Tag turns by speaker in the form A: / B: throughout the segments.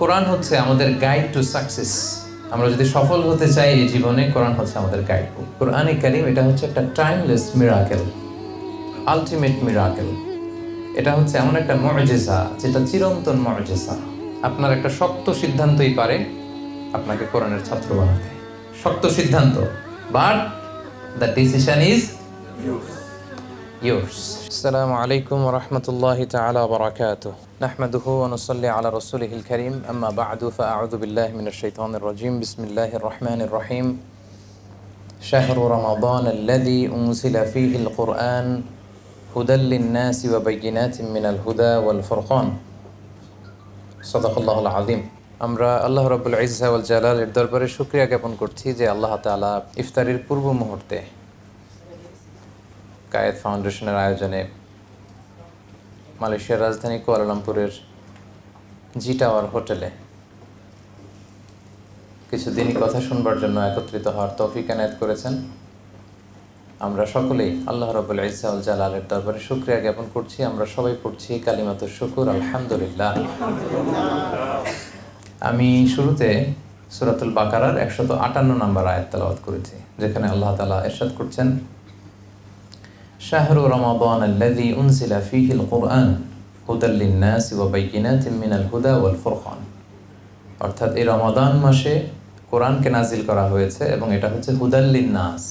A: কোরআন হচ্ছে আমাদের guide to success. আমরা যদি সফল হতে চাই এই জীবনে, কোরআন হচ্ছে আমাদের গাইড বুক। কোরআনে কারীম এটা হচ্ছে একটা টাইমলেস মিরাকেল, আলটিমেট মিরাকেল। এটা হচ্ছে এমন একটা মুজিজা যেটা চিরন্তন মুজিজা। আপনার একটা শক্ত সিদ্ধান্তই পারে আপনাকে কোরআনের ছাত্র বানাতে। শক্ত সিদ্ধান্ত, but the decision is yours. Assalamu alaikum wa rahmatullahi ta'ala wa barakatuh. Nahmaduhu wa nusalli ala rasulihil kareem. Amma ba'du fa a'udhu billahi minash shaitanir rajim. Bismillahir rahmanir rahim. Shahru Ramadan alladhi unzila fihi al-Qur'an hudan lin-nasi wa bayyinatin minal huda wal furqan. Sadaqallahul azim. আমরা আল্লাহ রাব্বুল Itza ওয়াল জালালের দরবারে শুকরিয়া জ্ঞাপন করছি যে আল্লাহ তাআলা ইফতারির পূর্ব মুহূর্তে কায়েত ফাউন্ডেশনের আয়োজনে মালয়েশিয়ার রাজধানী কুয়ালালামপুরের জি টাওয়ার হোটেলে কিছুদিনই কথা শুনবার জন্য একত্রিত হওয়ার তৌফিক এনায়েত করেছেন। আমরা সকলেই আল্লাহ রাব্বুল ইজ্জা ওয়াল জালালের দরবারে শুকরিয়া জ্ঞাপন করছি। আমরা সবাই পড়ছি কালিমাতুশ শুকর, আলহামদুলিল্লাহ। আমি শুরুতে সূরাতুল বাকারার 158 নম্বর আয়াত তেলাওয়াত করেছি, যেখানে আল্লাহ তাআলা ইরশাদ করছেন, শাহরু রমাদান আল্লাযী উনজিলা ফীহিল কুরআন হুদাল লিন-নাসি ওয়া বায়্যিনাতিন মিনাল হুদা ওয়াল ফুরকান। অর্থাৎ এই রমাদান মাসে কোরআনকে নাজিল করা হয়েছে এবং এটা হচ্ছে হুদাল লিন-নাস,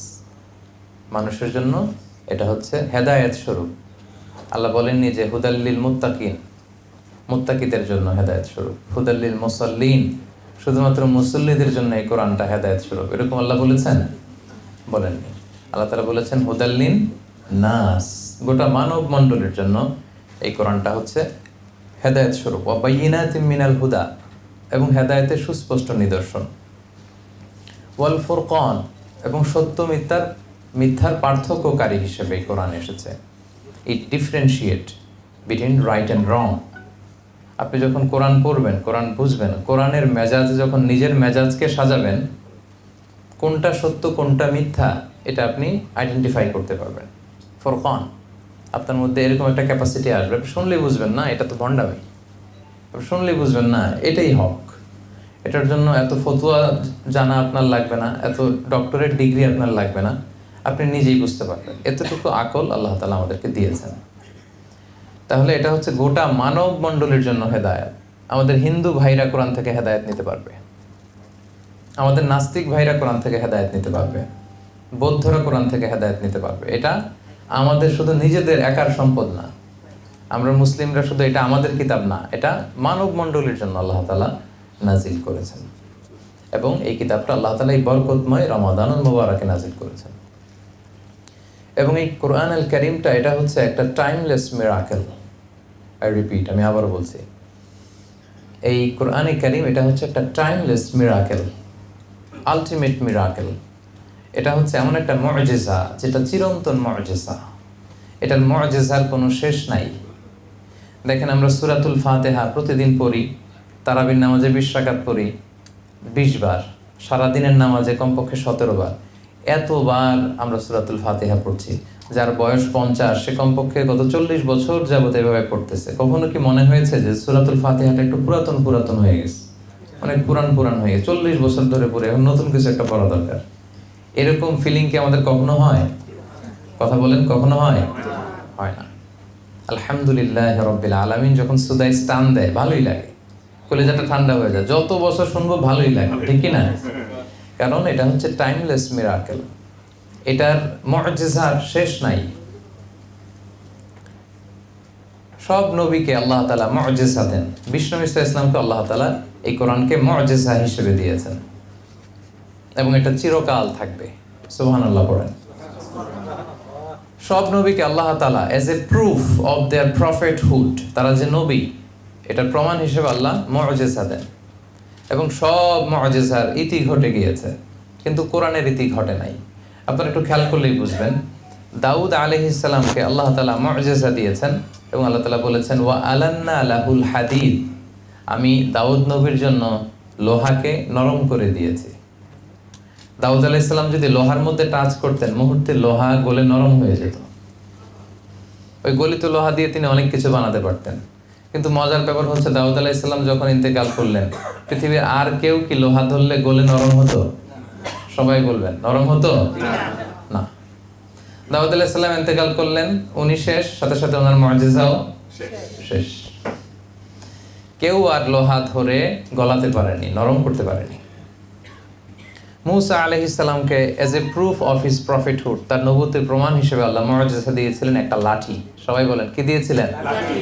A: মানুষের জন্য এটা হচ্ছে হেদায়েত স্বরূপ। আল্লাহ বলেননি যে হুদাল লিল মুত্তাকিন, মুত্তাকিদের জন্য হেদায়েত স্বরূপ। হুদাল লিল মুসাল্লিন, শুধুমাত্র মুসল্লিদের জন্য এই কোরআনটা হেদায়েত স্বরূপ, এরকম আল্লাহ বলেছেন? বলেননি। আল্লাহ তাআলা বলেছেন হুদাল লিন নাস, গোটা মানব মণ্ডলের জন্য এই কোরআনটা হচ্ছে হেদায়েত স্বরূপ। ওয়া বায়্যিনাতিন মিনাল হুদা, এবং হেদায়েতের সুস্পষ্ট নিদর্শন। ওয়াল ফুরকান, এবং সত্য মিথ্যার পার্থক্যকারী হিসেবে এই কোরআন এসেছে। It differentiate between right and wrong. আপনি যখন কোরআন পড়বেন, কোরআন বুঝবেন, কোরআনের মেজাজে যখন নিজের মেজাজকে সাজাবেন, কোনটা সত্য কোনটা মিথ্যা এটা আপনি আইডেন্টিফাই করতে পারবেন। ফুরকান, আপনার মধ্যে এরকম একটা ক্যাপাসিটি আসবে। আপনি শুনলেই বুঝবেন না এটা তো ভণ্ডামি, আপনি শুনলেই বুঝবেন না এটাই হক। এটার জন্য এত ফতুয়া জানা আপনার লাগবে না, এত ডক্টরেট ডিগ্রি আপনার লাগবে না, আপনি নিজেই বুঝতে পারবেন। এতটুকু আকল আল্লাহ তাআলা আমাদেরকে দিয়েছেন। তাহলে এটা হচ্ছে গোটা মানব মণ্ডলের জন্য হেদায়েত। আমাদের হিন্দু ভাইরা কোরআন থেকে হেদায়েত নিতে পারবে, আমাদের নাস্তিক ভাইরা কোরআন থেকে হেদায়েত নিতে পারবে, বৌদ্ধরা কোরআন থেকে হেদায়েত নিতে পারবে। এটা আমাদের শুধু নিজেদের একার সম্পদ না, আমরা মুসলিমরা শুধু এটা আমাদের কিতাব না, এটা মানব মণ্ডলীর জন্য আল্লাহ তাআলা নাজিল করেছেন। এবং এই কিতাবটা আল্লাহ তাআলা এই বরকতময় রমাদানুল মুবারাকে নাজিল করেছেন। এবং এই কোরআন আল কারীমটা এটা হচ্ছে একটা টাইমলেস মিরাকেল। আই রিপিট, আমি আবারও বলছি, এই কোরআন কারীম এটা হচ্ছে একটা টাইমলেস মিরাকেল, আলটিমেট মিরাকেল। এটা হচ্ছে এমন একটা মুজিজা যেটা চিরন্তন মুজিজা। এটার মুজিজার কোনো শেষ নাই। দেখেন, আমরা সূরাতুল ফাতিহা প্রতিদিন পড়ি, তারাবির নামাজে 20 রাকাত পড়ি 20 বার, সারাদিনের নামাজে কমপক্ষে 17 বার। এতবার আমরা সূরাতুল ফাতিহা পড়ছি। যার বয়স 50 সে কমপক্ষে গত 40 বছর যাবত এভাবে পড়তেছে। কখনো কি মনে হয়েছে যে সূরাতুল ফাতিহাটা একটু পুরাতন হয়ে গেছে, অনেক পুরান হয়ে গেছে, 40 বছর ধরে পড়ে, এখন নতুন কিছু একটা পড়া দরকার? এরকম ফিলিং কি আমাদের কখনো হয়? কথা বলেন, কখনো হয়? হয় না। আলহামদুলিল্লাহ রাব্বিল আলামিন যখন সুদাইস টান দেয় ভালোই লাগে, কলিজাটা ঠান্ডা হয়ে যায়। যত বছর শুনবো ভালোই লাগে, ঠিক কি না? কারণ এটা হচ্ছে টাইমলেস মিরাকেল, এটার মুজিজার শেষ নাই। সব নবীকে আল্লাহ তাআলা মুজিজা দেন, বিষ্ণু ঈসা ইসলামকে আল্লাহ তাআলা এই কোরআনকে মুজিজা হিসেবে দিয়েছেন এবং এটা চিরকাল থাকবে। সুবহানাল্লাহ পড়েন। সব নবীকে আল্লাহ তাআলা as a proof of their prophethood, তারা যে নবী এটার প্রমাণ হিসেবে আল্লাহ মুজিজা দেন। এবং সব মুজিজার ইতি ঘটে গিয়েছে, কিন্তু কোরআনের ইতি ঘটে নাই। আপনারা একটু খেয়াল করলেই বুঝবেন, দাউদ আলাইহিস সালামকে আল্লাহ তাআলা মুজিজা দিয়েছেন এবং আল্লাহ তাআলা বলেছেন, ওয়া আলান্না লাহুল হাদিদ, আমি দাউদ নবীর জন্য লোহাকে নরম করে দিয়েছি। দাউদ আলাইহিস সালাম যদি লোহার মধ্যে টাচ করতেন, মুহূর্তে লোহা গলে নরম হয়ে যেত। ওই গলিত লোহা দিয়ে তিনি অনেক কিছু বানাতে পারতেন। কিন্তু মজার ব্যাপার হচ্ছে দাউদ আলাইহিস সালাম যখন ইন্তেকাল করলেন, পৃথিবীর আর কেউ কি লোহা ধরলে গলে নরম হতো? সবাই বলবেন নরম হতো না। দাউদ আলাইহিস সালাম ইন্তেকাল করলেন, উনি শেষ, সাথে সাথে ওনার মুআজিজাও শেষ। কেউ আর লোহা ধরে গলাতে পারেনি, নরম করতে পারেনি। মূসা আলাইহিস সালামকে age a proof of his প্রফিটহুড, তার নবুয়তের প্রমাণ হিসেবে আল্লাহ মুআজিজা দিয়েছিলেন একটা লাঠি। সবাই বলেন কি দিয়েছিলেন? লাঠি।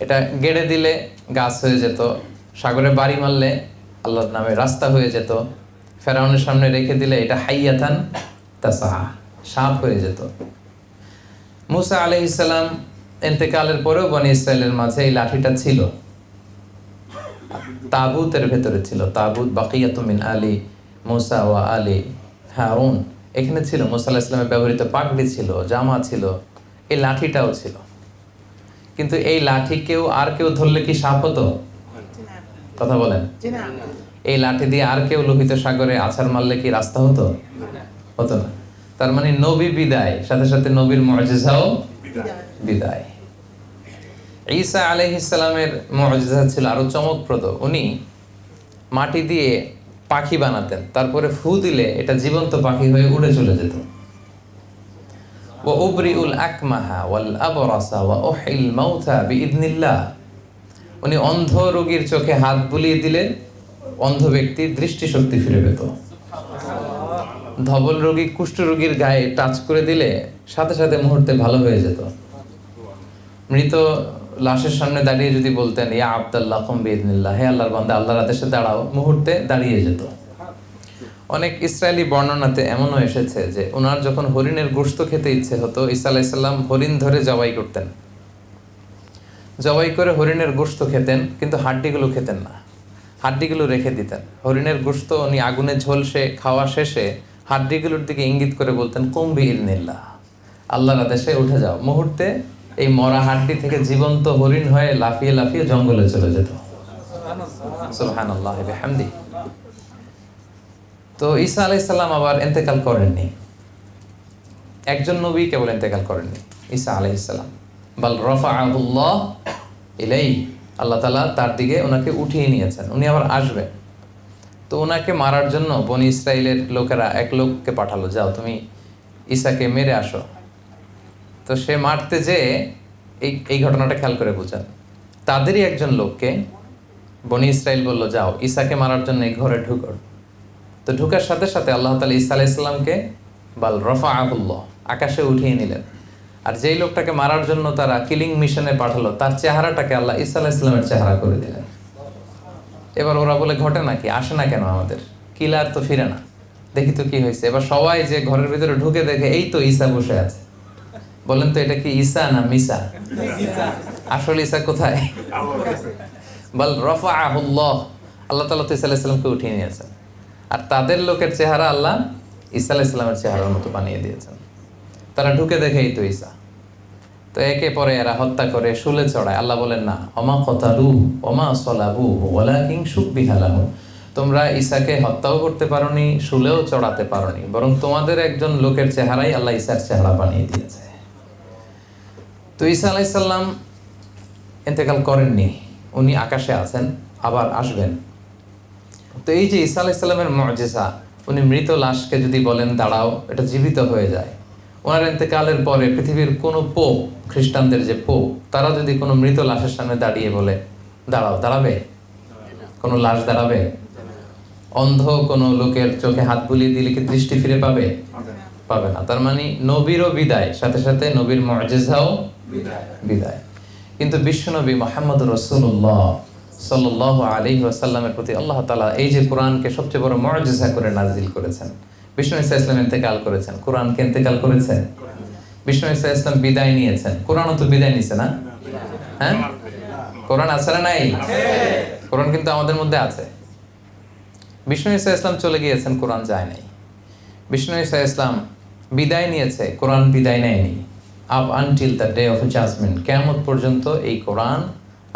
A: এটা গেড়ে দিলে গাছ হয়ে যেত, সাগরে বাড়ি মারলে আল্লাহর নামে রাস্তা হয়ে যেত, ফেরাউনের সামনে রেখে দিলে এটা হাইয়াতান তাসাআ, সাপ হয়ে যেত। মূসা আলাইহিস সালাম ইন্তেকালের পরেও বনী ইসরাইলের মাঝে এই লাঠিটা ছিল, তাবুতের ভেতরে ছিল। তাবুত বাকিয়াতুম মিন আলী মূসা ওয়া আলী হারুন, এখানে ছিল। মূসা আলাইহিস সালামের ব্যবহৃত পাগড়ি ছিল, জামা ছিল, এই লাঠিটাও ছিল। কিন্তু এই লাঠি কেউ আর কেউ ধরলে কি সাপ হতো? কথা বলেন। এই লাঠি দিয়ে আর কেউ লোহিত সাগরে আছাড় মারলে কি রাস্তা হতো? হতো না। তার মানে নবী বিদায়, সাথে সাথে নবীর মুআজিজাও বিদায়। ঈসা আলাইহিস সালামের মুআজিজা ছিল আরো চমকপ্রদ। উনি মাটি দিয়ে পাখি বানাতেন, তারপরে ফু দিলে এটা জীবন্ত পাখি হয়ে উড়ে চলে যেত। ওয়া উবরিউল আকমাহা ওয়াল আবরাসা ওয়া উহিল মাউতা বিইذنিল্লাহ, উনি অন্ধ রোগীর চোখে হাত বুলিয়ে দিলে অন্ধ ব্যক্তি দৃষ্টিশক্তি ফিরে পেত। ধবল রোগী কুষ্ঠ রোগীর গায়ে টাচ করে দিলে সাথে সাথে মুহূর্তে ভালো হয়ে যেত। মৃত লাশের সামনে দাঁড়িয়ে যদি বলতেন ইয়া আব্দুল্লাহ কুম বিইذনিল্লাহ, হে আল্লাহর বান্দা আল্লাহর আদেশে দাঁড়াও, মুহূর্তে দাঁড়িয়ে যেত। অনেক ইসরায়েলি বর্ণনাতে এমনও এসেছে যে ওনার যখন হরিণের গোশত খেতে ইচ্ছে হতো, ঈসা আলাইহিস সালাম হরিণ ধরে জবাই করতেন, জবাই করে হরিণের গোশত খেতেন, কিন্তু হাড্ডিগুলো খেতেন না, হাড্ডিগুলো রেখে দিতেন। হরিণের গোশত উনি আগুনে ঝলসে খাওয়া শেষে হাড্ডিগুলোর দিকে ইঙ্গিত করে বলতেন কুম বিইذনিল্লাহ, আল্লাহর আদেশে উঠে যাও। মুহূর্তে এই মরা হাড্ডি থেকে জীবন্ত হরিণ হয়ে লাফিয়ে লাফিয়ে জঙ্গলে চলে যেত। সুবহানাল্লাহ ওয়া বিহামদিহি। তো ঈসা আলাইহিস সালাম আবার ইন্তেকাল করেননি, একজন নবী কেবল ইন্তেকাল করেননি, ঈসা আলাইহিস সালাম। বাল রাফাআহুল্লাহ ইলাইহি, আল্লাহ তাআলা তার দিকে ওনাকে উঠিয়ে নিয়েছেন, উনি আবার আসবেন। তো ওনাকে মারার জন্য বনি ইসরাইলের লোকেরা এক লোককে পাঠালো, যাও তুমি ঈসাকে মেরে আসো। তো সে মারতে যেয়ে এই ঘটনাটা খেয়াল করে বুঝেন, তাদেরই একজন লোককে বনি ইসরাইল বলল, যাও ঈসাকে মারার জন্য এই ঘরে ঢুকো। তো ঢুকার সাথে সাথে আল্লাহ তাআলা ঈসা আলাইহিস সালামকে বাল রাফাআহুল্লাহ, আকাশে উঠিয়ে নিলেন। আর যেই লোকটাকে মারার জন্য তারা কিলিং মিশনে পাঠালো, তার চেহারাটাকে আল্লাহ ঈসা আলাইহিস সালামের চেহারা করে দিলেন। এবার ওরা বলে ঘটে নাকি, আসে না কেন আমাদের কিলার তো ফিরে না, দেখি তো কি হয়েছে। এবার সবাই যে ঘরের ভিতরে ঢুকে দেখে এই তো ঈসা বসে আছে। বলেন তো এটা কি ঈসা না মিসা? আসলে ঈসা কোথায়? বাল রাফাআহুল্লাহ, আল্লাহ তাআলা তো ঈসা আলাইহিস সালামকে উঠিয়ে নিয়েছেন। আর তাদের লোকের চেহারা আল্লাহ ঈসা আলাইহিস সালামের চেহারার মতো বানিয়ে দিয়েছেন। তারা ঢুকে দেখে এই তো ঈসা। তো একে পরে এরা হত্যা করে শুলে চড়ায়। আল্লাহ বলেন না, ওমা কতালুহু ওমা সলাবুহু ওয়ালাকিন শুববিহা লাহুম, তোমরা ঈসাকে হত্যাও করতে পারোনি, শুলেও চড়াতে পারোনি, বরং তোমাদের একজন লোকের চেহারাই আল্লাহ ঈসার চেহারা বানিয়ে দিয়েছে। তো ঈসা আলাইহিস সালাম ইন্তেকাল করেননি, উনি আকাশে আছেন, আবার আসবেন। তো এই যে ঈসা আলাইহিস সালামের মুআজিজা, উনি মৃত লাশকে যদি বলেন দাঁড়াও, এটা জীবিত হয়ে যায়। ওনার ইন্তেকালের পরে পৃথিবীর কোনো পোপ, খ্রিস্টানদের যে পোপ, তারা যদি কোনো মৃত লাশের সামনে দাঁড়িয়ে বলে দাঁড়াও, দাঁড়াবে? কোনো লাশ দাঁড়াবে? অন্ধ কোনো লোকের চোখে হাত বুলিয়ে দিলে কি দৃষ্টি ফিরে পাবে? পাবে না। তার মানে নবীরও বিদায়, সাথে সাথে নবীর মুআজিজাও বিদায়। কিন্তু বিশ্বনবী মুহাম্মদুর রাসূলুল্লাহ সাল্লাল্লাহু আলাইহি ওয়াসাল্লামের প্রতি আল্লাহ তাআলা এই যে কোরআনকে সবচেয়ে বড় মুআজিজা করে নাযিল করেছেন। বিষ্ণু ইসা ইসলাম ইন্তেকাল করেছেন, কোরআনকে ইন্তেকাল করেছেন। বিষ্ণু ইসা ইসলাম বিদায় নিয়েছেন, কোরআনও তো বিদায় নিছে না? হ্যাঁ, কোরআন আছে না নাই? কোরআন কিন্তু আমাদের মধ্যে আছে। বিষ্ণু ইসা ইসলাম চলে গিয়েছেন, কোরআন যায় নাই। বিষ্ণু ইসা ইসলাম বিদায় নিয়েছে, কোরআন বিদায় নেয়নি। Up until the day of judgement, কিয়ামত পর্যন্ত এই কোরআন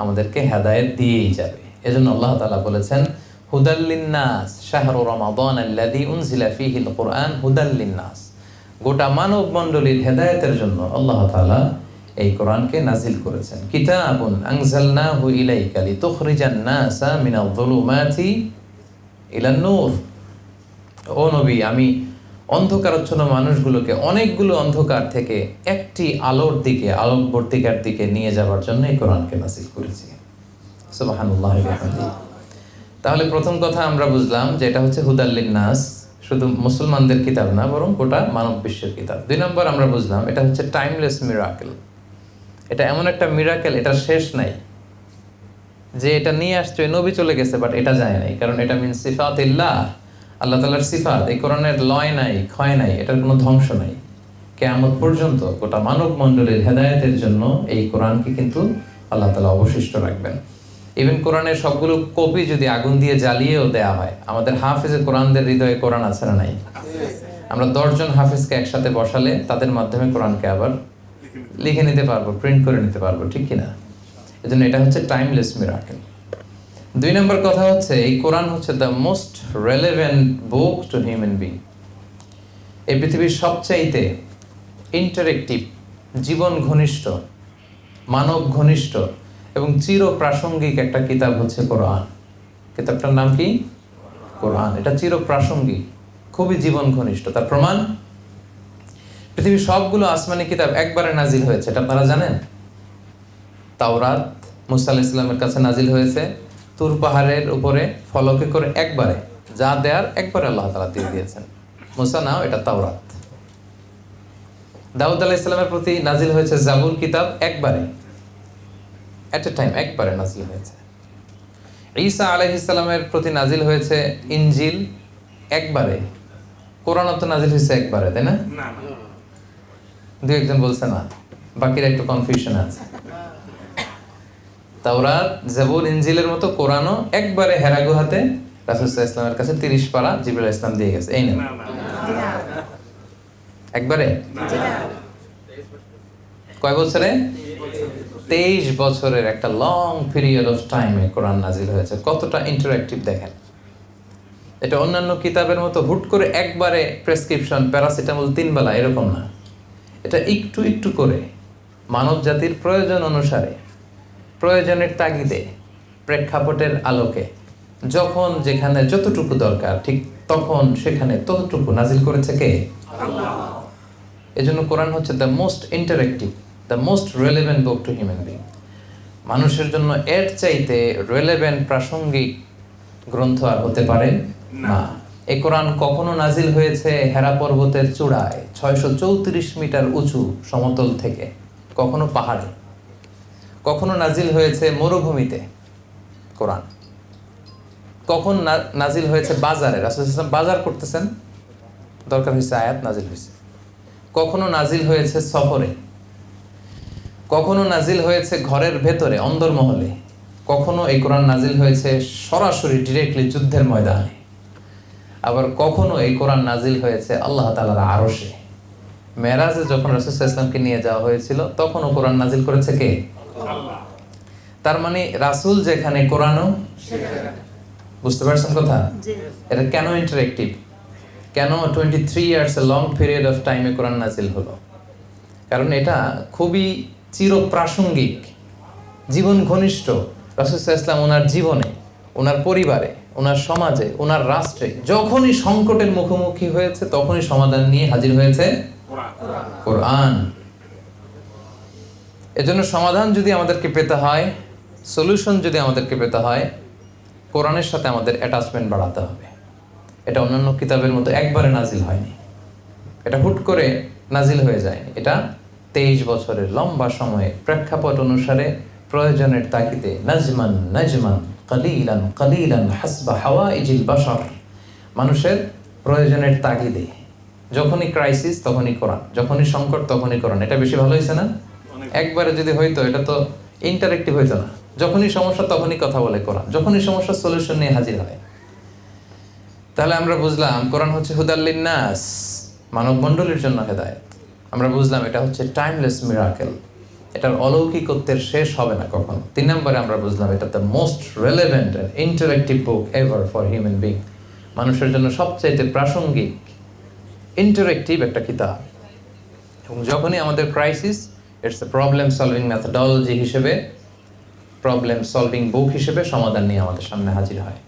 A: আমাদেরকে হেদায়েত দিয়েই যাবে। এজন্য আল্লাহ তাআলা বলেছেন হুদাল লিন্নাস শাহরু রমাদান আল্লাযী উনজিলা ফীহিল কুরআন হুদাল লিন্নাস, গোটা মানব মণ্ডলীর হেদায়েতের জন্য আল্লাহ তাআলা এই কোরআনকে নাজিল করেছেন। কিতাবুন আনজালনাহু ইলাইকা লিতুখরিজান নাসা মিনাল যুলুমাতি ইলান নূর। ও নবী, আমি অন্ধকারাচ্ছন্ন মানুষগুলোকে অনেকগুলো অন্ধকার থেকে একটি আলোর দিকে, আলোকবর্তিকার দিকে নিয়ে যাওয়ার জন্য এই কোরআনকে নাজিল করেছি। সুবহানাল্লাহ ওয়া বিহামদিহি। তাহলে প্রথম কথা আমরা বুঝলাম যে এটা হচ্ছে হুদাল্লিন নাস, শুধু মুসলমানদের কিতাব না, বরং গোটা মানব বিশ্বের কিতাব। 2 নম্বর আমরা বুঝলাম এটা হচ্ছে টাইমলেস মিরাকেল। এটা এমন একটা মিরাকেল, এটা শেষ নাই, যে এটা নিয়ে আসছে নবী চলে গেছে বাট এটা যায় নাই, কারণ এটা মিন সিফাতিল্লাহ, আল্লাহ তাআলার সিফাত। এই কোরআনের লয় নাই, ক্ষয় নাই, এটার কোনো ধ্বংস নাই। কিয়ামত পর্যন্ত গোটা মানব মণ্ডলীর হেদায়েতের জন্য এই কোরআনকে কিন্তু আল্লাহ তাআলা অবশিষ্ট রাখবেন। ইভেন কোরআনের সবগুলো কপি যদি আগুন দিয়ে জ্বালিয়েও দেওয়া হয়, আমাদের হাফেজে কোরআনদের হৃদয়ে কোরআন আছে না নাই? আমরা 10 জন হাফেজকে একসাথে বসালে তাদের মাধ্যমে কোরআনকে আবার লিখে নিতে পারবো, প্রিন্ট করে নিতে পারবো, ঠিক কিনা? এজন্য এটা হচ্ছে টাইমলেস মিরাকেল। 2 নম্বর কথা হচ্ছে এই কোরআন হচ্ছে the most relevant book to human being. এই পৃথিবীর সবচাইতে ইন্টারেক্টিভ, জীবন ঘনিষ্ঠ, মানব ঘনিষ্ঠ এবং চির প্রাসঙ্গিক একটা কিতাব হচ্ছে কোরআন। কিতাবটার নাম কি? কোরআন। এটা চির প্রাসঙ্গিক, খুবই জীবন ঘনিষ্ঠ। তার প্রমাণ, পৃথিবীর সবগুলো আসমানি কিতাব একবারে নাজিল হয়েছে, এটা আপনারা জানেন? তাওরাত মুসা আলাইহিস সালামের কাছে নাজিল হয়েছে তুর পাহাড়ের উপরে ফলকে করে, একবারে যা দেয়ার একবারে আল্লাহ তাআলা দিয়ে দিয়েছেন। মুসা নাও, এটা তাওরাত। দাউদ আলাইহিস সালামের প্রতি নাজিল হয়েছে জাবুর কিতাব, একবারে এট এ টাইম, একবারে নাজিল হয়েছে। ঈসা আলাইহিস সালামের প্রতি নাজিল হয়েছে ইনজিল, একবারে। কোরআন তো নাজিল হয়েছে একবারে, তাই না? দু একজন বলছে না, বাকিরা একটু কনফিউশন আছে। তাওরাত, জাবুর, ইনজিলের মতো কোরআনও একবারে হেরা গুহাতে রাসূল সাল্লাল্লাহু আলাইহি ওয়াসাল্লামের কাছে 30 পারা জিবরাইল আলাইহিস সালাম দিয়ে গেছে। এই না একবারে কয় বছরে? 23 বছরের একটা লং পিরিয়ড অফ টাইমে কোরআন নাজিল হয়েছে। কতটা ইন্টারঅ্যাক্টিভ দেখেন। এটা অন্যান্য কিতাবের মতো হুট করে একবারে প্রেসক্রিপশন, প্যারাসিটামল 3 বেলা, এরকম না। এটা একটু একটু করে মানব জাতির প্রয়োজন অনুসারে, প্রয়োজনের তাগিদে, প্রেক্ষাপটের আলোকে, যখন যেখানে যতটুকু দরকার ঠিক তখন সেখানে ততটুকু নাজিল করেছে কে? আল্লাহ। এজন্য কোরআন হচ্ছে the most interactive, the most relevant book to human being. মানুষের জন্য এর চাইতে রেলেভেন্ট, প্রাসঙ্গিক গ্রন্থ আর হতে পারে না। এই কোরআন কখনো নাজিল হয়েছে হেরা পর্বতের চূড়ায় 634 মিটার উঁচু সমতল থেকে, কখনো পাহাড়ে, কখনো নাজিল হয়েছে মরুভূমিতে কোরআন, কখন নাজিল হয়েছে বাজারে, রাসূল সাল্লাল্লাহু আলাইহি ওয়াসাল্লাম বাজার করতেছেন, দরকার হয়েছে আয়াত নাজিল হয়েছে। কখনো নাজিল হয়েছে সফরে, কখনো নাজিল হয়েছে ঘরের ভেতরে অন্দরমহলে, কখনো এই কোরআন নাজিল হয়েছে সরাসরি ডিরেক্টলি যুদ্ধের ময়দানে, আবার কখনো এই কোরআন নাজিল হয়েছে আল্লাহ তাআলার আরশে। মেরাজে যখন রাসূল সাল্লাল্লাহু আলাইহি ওয়াসাল্লামকে নিয়ে যাওয়া হয়েছিল তখনও কোরআন নাজিল করেছে কে? আল্লাহ। তার মানে রাসূল যেখানে, কোরআনও সেখানে। বুঝতে পারছেন কথা? এটা কেন ইন্টারেক্টিভ, কেন 23 years a long period of টাইমে কোরআন নাজিল হলো? কারণ এটা খুবই চিরপ্রাসঙ্গিক, জীবন ঘনিষ্ঠ। রাসূল সাল্লাল্লাহু আলাইহি ওয়াসাল্লাম ওনার জীবনে, ওনার পরিবারে, ওনার সমাজে, ওনার রাষ্ট্রে যখনই সংকটের মুখোমুখি হয়েছে তখনই সমাধান নিয়ে হাজির হয়েছে কোরআন। এজন্য সমাধান যদি আমাদেরকে পেতে হয়, সলিউশন যদি আমাদেরকে পেতে হয়, কোরআনের সাথে আমাদের অ্যাটাচমেন্ট বাড়াতে হবে। এটা অন্যান্য কিতাবের মতো একবারে নাজিল হয়নি, এটা হুট করে নাজিল হয়ে যায়নি। এটা 23 বছরের লম্বা সময়ে প্রেক্ষাপট অনুসারে, প্রয়োজনের তাগিদে, নাজমান নাজমান কালিলান কালিলান হাসবা হাওয়াইজিল বাশার, মানুষের প্রয়োজনের তাগিদে, যখনই ক্রাইসিস তখনই কোরআন, যখনই সংকট তখনই কোরআন। এটা বেশি ভালো হয়েছে না? একবারে যদি হইতো এটা তো ইন্টারেক্টিভ হইতো না। যখনই সমস্যা তখনই কথা বলে কোরআন, যখনই সমস্যা সলিউশন নিয়ে হাজির হয়। তাহলে আমরা বুঝলাম কোরআন হচ্ছে হুদাল্লিন নাস, মানব মণ্ডলীর জন্য হেদায়েত। আমরা বুঝলাম এটা হচ্ছে টাইমলেস মিরাকেল, এটার অলৌকিকত্বের শেষ হবে না কখনো। 3 নম্বরে আমরা বুঝলাম এটা the most relevant and interactive book ever for human being, মানুষের জন্য সবচাইতে প্রাসঙ্গিক ইন্টারেক্টিভ একটা কিতাব। এবং যখনই আমাদের crisis, it's a problem solving methodology হিসেবে, প্রবলেম সলভিং বুক হিসেবে সমাধান নিয়ে আমাদের সামনে হাজির হয়।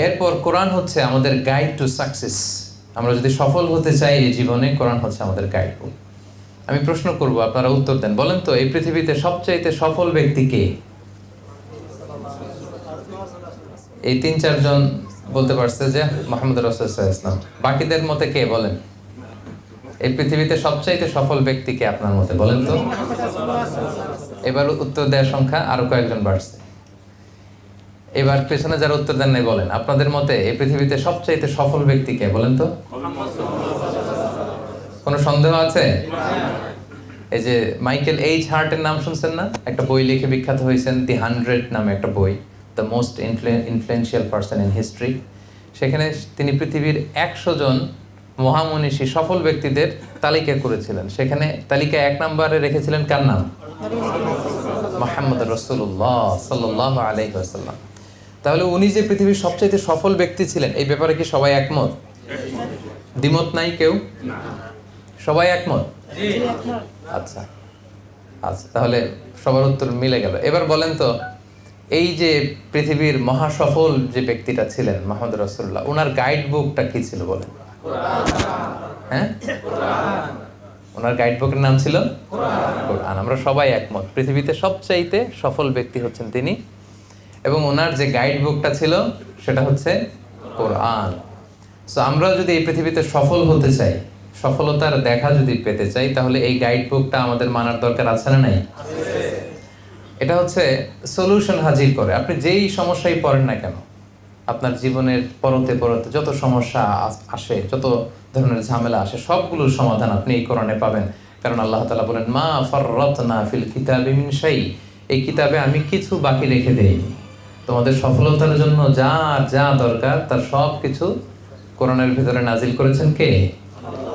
A: এরপর কোরআন হচ্ছে আমাদের গাইড টু সাকসেস। আমরা যদি সফল হতে চাই এই জীবনে, কোরআন হচ্ছে আমাদের গাইড বুক। আমি প্রশ্ন করব, আপনারা উত্তর দেন। বলেন তো, এই পৃথিবীতে সবচাইতে সফল ব্যক্তি কে? এই 3-4 জন বলতে পারছে যে মুহাম্মদ রাসূলুল্লাহ সাল্লাল্লাহু আলাইহি ওয়াসাল্লাম। বাকিদের মতে কে বলেন? এই পৃথিবীতে সবচাইতে সফল ব্যক্তি কে আপনার মতে? বলেন তো। এবার উত্তর দেওয়ার সংখ্যা আরো কয়েকজন বাড়ছে। এবার পেছনে যারা উত্তর দেন নাই বলেন, আপনাদের মতে এই পৃথিবীতে সবচাইতে সফল ব্যক্তি কে? বলেন তো। কোনো সন্দেহ আছে? এই যে মাইকেল এইচ হার্টের নাম শুনছেন না? একটা বই লিখে বিখ্যাত হয়েছেন, দি 100 নামে একটা বই, the most influential person in history. সেখানে তিনি পৃথিবীর 100 জন মহামনীষী সফল ব্যক্তিদের তালিকা করেছিলেন। সেখানে তালিকা 1 নম্বরে রেখেছিলেন কার নাম? মুহাম্মদ রাসূলুল্লাহ সাল্লাল্লাহু আলাইহি ওয়াসাল্লাম। তাহলে উনি যে পৃথিবীর সবচেয়ে সফল ব্যক্তি ছিলেন, এই ব্যাপারে কি সবাই একমত? দ্বিমত নাই কেউ? সবাই একমত? আচ্ছা আচ্ছা, তাহলে সবার উত্তর মিলে গেল। এবার বলেন তো, এই যে পৃথিবীর মহাসফল যে ব্যক্তিটা ছিলেন মুহাম্মদ রাসূলুল্লাহ, ওনার গাইড বুকটা কি ছিল বলেন? হ্যাঁ, ওনার গাইড বুকের নাম ছিল কোরআন। আমরা সবাই একমত, পৃথিবীতে সবচাইতে সফল ব্যক্তি হচ্ছেন তিনি, এবং ওনার যে গাইড বুকটা ছিল সেটা হচ্ছে কোরআন। সো আমরা যদি এই পৃথিবীতে সফল হতে চাই, সফলতার দেখা যদি পেতে চাই, তাহলে এই গাইড বুকটা আমাদের মানার দরকার আছে না নাই? এটা হচ্ছে সলিউশন হাজির করে। আপনি যেই সমস্যায় পড়েন না কেন, আপনার জীবনের পরতে পরতে যত সমস্যা আসে, যত ধরনের ঝামেলা আসে, সবগুলোর সমাধান আপনি এই কোরআনে পাবেন। কারণ আল্লাহ তাআলা বলেন, মা ফাররাতনা ফিল কিতাবি মিন শাই, এই কিতাবে আমি কিছু বাকি রেখে দেইনি। তোমাদের সফলতার জন্য যা দরকার তার সব কিছু কোরআনের ভিতরে নাজিল করেছেন কে?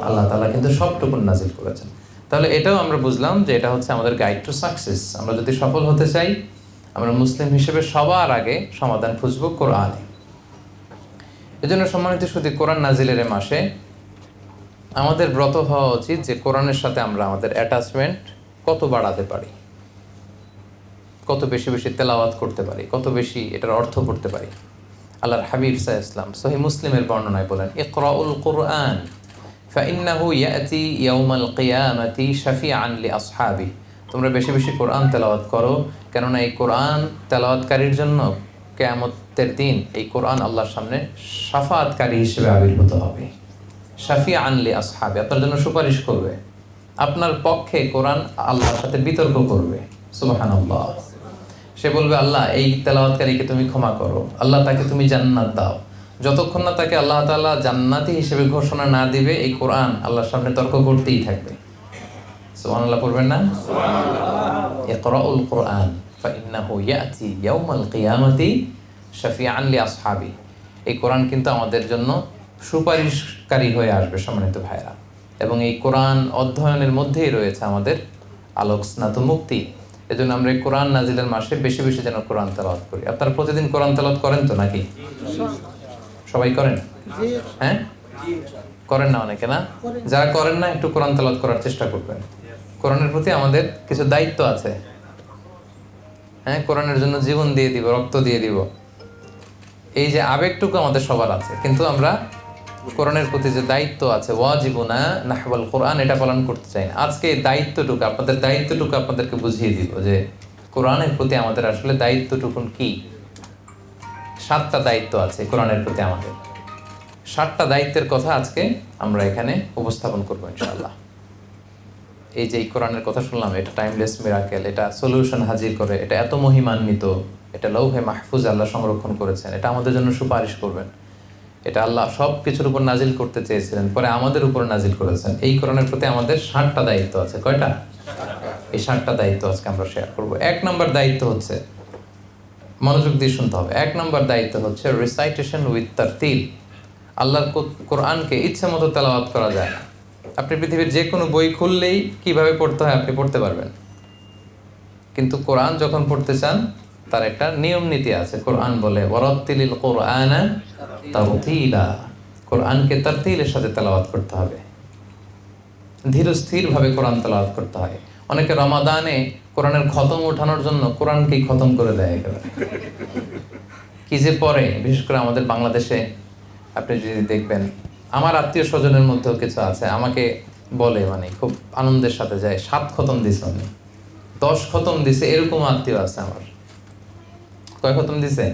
A: আল্লাহ তাআলা কিন্তু সবটুকু নাজিল করেছেন। তাহলে এটাও আমরা বুঝলাম যে এটা হচ্ছে আমাদের গাইড টু সাকসেস। আমরা যদি সফল হতে চাই, আমরা মুসলিম হিসেবে সবার আগে সমাধান খুঁজবো কোরআনে। এজন্য সম্মানিত শুধু কোরআন নাজিলের মাসে আমাদের ব্রত হওয়া উচিত যে কোরআনের সাথে আমরা আমাদের অ্যাটাচমেন্ট কত বাড়াতে পারি, কত বেশি বেশি তেলাওয়াত করতে পারি, কত বেশি এটার অর্থ পড়তে পারি। আল্লাহর হাবিব সাল্লাল্লাহু আলাইহি ওয়াসাল্লাম সহিহ মুসলিমের বর্ণনায় বলেন, ইকরাউল কুরআন ফাইন্নাহু ইয়াতি ইয়াউমাল কিয়ামাতি শাফিআন লিআসহাবি। তোমরা বেশি বেশি কোরআন তেলাওয়াত করো, কেননা এই কোরআন তেলাওয়াতকারীর জন্য কিয়ামতের দিন এই কোরআন আল্লাহর সামনে শাফাআতকারী হিসেবে আবির্ভূত হবে। শাফিআন লিআসহাবি, আপনার জন্য সুপারিশ করবে, আপনার পক্ষে কোরআন আল্লাহর সাথে বিতর্ক করবে। সুবহানাল্লাহ। সে বলবে, আল্লাহ এই তেলাওয়াতকারীকে তুমি ক্ষমা করো, আল্লাহ তাকে তুমি জান্নাত দাও। যতক্ষণ না তাকে আল্লাহ তাআলা জান্নাতি হিসেবে ঘোষণা না দিবে, এই কোরআন আল্লাহর সামনে তর্ক করতেই থাকবে। সুবহানাল্লাহ পড়বেন না? সুবহানাল্লাহ। ইকরাউল কুরআন ফাইন্নাহু ইয়াতি ইয়াউমাল কিয়ামাতি শাফিআন লিআসহাবি। এই কোরআন কিন্তু আমাদের জন্য সুপারিশকারী হয়ে আসবে সম্মানিত ভাইরা, এবং এই কোরআন অধ্যয়নের মধ্যেই রয়েছে আমাদের আলোক স্নাত মুক্তি। এজন্য আমরা এই কোরআন নাজিলের মাসে বেশি বেশি যেন কোরআন তেলাওয়াত করি। আপনারা প্রতিদিন কোরআন তেলাওয়াত করেন তো নাকি? সবাই করেন? হ্যাঁ, করেন না অনেকে? না, যারা করেন না একটু কোরআন তেলাওয়াত করার চেষ্টা করবেন। কোরআনের প্রতি আমাদের কিছু দায়িত্ব আছে। হ্যাঁ, কোরআনের জন্য জীবন দিয়ে দিব, রক্ত দিয়ে দিব, এই যে আবেগটুকু আমাদের সবার আছে, কিন্তু আমরা কোরআনের প্রতি যে দায়িত্ব আছে, ওয়াজিবুনা নাহওয়াল কোরআন, এটা পালন করতে চাই না। আজকে এই দায়িত্বটুকু, আপনাদের দায়িত্বটুকু আপনাদেরকে বুঝিয়ে দিব যে কোরআনের প্রতি আমাদের আসলে দায়িত্বটুকু কি। 7টা দায়িত্ব আছে কোরআনের প্রতি আমাদের। 7টা দায়িত্বের কথা আজকে আমরা এখানে উপস্থাপন করবো ইনশাআল্লাহ। এই যে এই কোরআনের কথা শুনলাম, এটা টাইমলেস মিরাকেল, এটা সলিউশন হাজির করে, এটা এত মহিমান্বিত, এটা লৌহে মাহফুজ আল্লাহ সংরক্ষণ করেছেন, এটা আমাদের জন্য সুপারিশ করবেন। এটা আল্লাহ সব কিছুর উপর নাজিল করতে চেয়েছিলেন, পরে আমাদের উপর নাজিল করেছেন। এই কোরআনের প্রতি আমাদের 7টা দায়িত্ব আছে। কয়টা? এই 7টা দায়িত্ব আজকে আমরা শেয়ার করবো। 1 নম্বর দায়িত্ব হচ্ছে, মনোযোগ দিয়ে শুনতে হবে, 1 নম্বর দায়িত্ব হচ্ছে রিসাইটেশন উইথ তারতিল। আল্লাহর কোরআনকে ইচ্ছা মতো তেলাওয়াত করা যায় না। আপনি পৃথিবীর যে কোনো বই খুললেই কিভাবে পড়তে হয় আপনি পড়তে পারবেন, কিন্তু কোরআন যখন পড়তে চান তার একটা নিয়ম নীতি আছে। কোরআন বলে ওয়ারাত্তিলিল কোরআনা তারতিলা, কোরআনকে তারতিলের সাথে তেলাওয়াত করতে হবে। ধীরস্থিরভাবে কোরআন তেলাওয়াত করতে হয়। অনেকে রমাদানে কোরআনের খতম ওঠানোর জন্য কোরআনকেই খতম করে দেয় একেবারে। কি যে পড়ে, বিশেষ করে আমাদের বাংলাদেশে আপনি যদি দেখবেন, আমার আত্মীয় স্বজনের মধ্যেও কিছু আছে, আমাকে বলে মানে খুব আনন্দের সাথে যায়, 7 খতম দিছে উনি, 10 খতম দিছে, এরকম আত্মীয় আছে আমার। কয় খতম দিছে?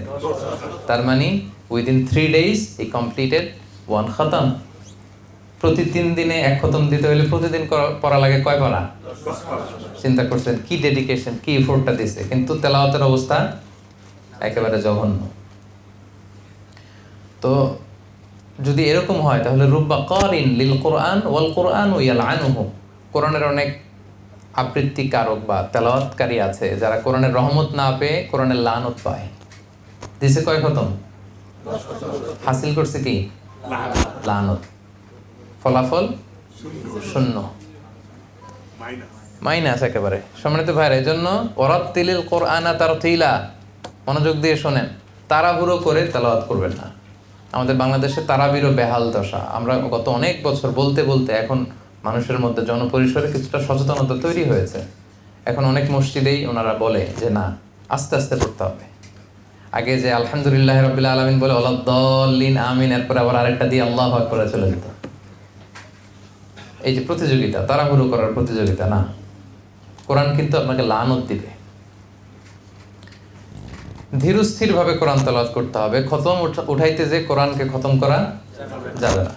A: তার মানে উইদিন 3 days হি কমপ্লিটেড 1 খতম। প্রতি 3 দিনে 1 খতম দিতে হলে প্রতিদিন পড়া লাগে কয় পারা? চিন্তা করছেন কি ডেডিকেশন, কি এফোর্টটা দিছে, কিন্তু তেলাওয়াতের অবস্থা একেবারে জঘন্য। তো যদি এরকম হয় তাহলে রুব্বা কারিন লিল কোরআন ওয়াল কোরআন ইয়ালআনুহু, কোরআনের অনেক আবৃত্তিকারক বা তেলাওয়াতকারী আছে যারা কোরআনের রহমত না পেয়ে কোরআনের লানত পায়। দিছে কয় খতম? হাসিল করছে কি? লানত। ফলাফল শূন্য, মাইনাস একেবারে। সম্মানিত ভাইরা, এই জন্য ওয়ারাত্তিলিল কোরআনা তারতিলা, মনোযোগ দিয়ে শোনেন, তাড়াহুড়ো করে তেলাওয়াত করবেন না। আমাদের বাংলাদেশে তারাবিরও বেহাল দশা। আমরা গত অনেক বছর বলতে বলতে এখন মানুষের মধ্যে জনপরিসরে কিছুটা সচেতনতা তৈরি হয়েছে। এখন অনেক মসজিদেই ওনারা বলে যে না, আস্তে আস্তে পড়তে হবে। আগে যে আলহামদুলিল্লাহ রাব্বিল আলামিন বলে ওয়ালাদ-দাল্লিন আমিন, এরপরে আবার আরেকটা দিয়ে আল্লাহু আকবার চলে যেত। এই যে প্রতিযোগিতা, তাড়াহুড়ো করার প্রতিযোগিতা না, কোরআন কিন্তু আপনাকে লানত দিবে। ধীরস্থিরভাবে কোরআন তেলাওয়াত করতে হবে। খতম উঠাইতে যে কোরআনকে খতম করা যাবে না।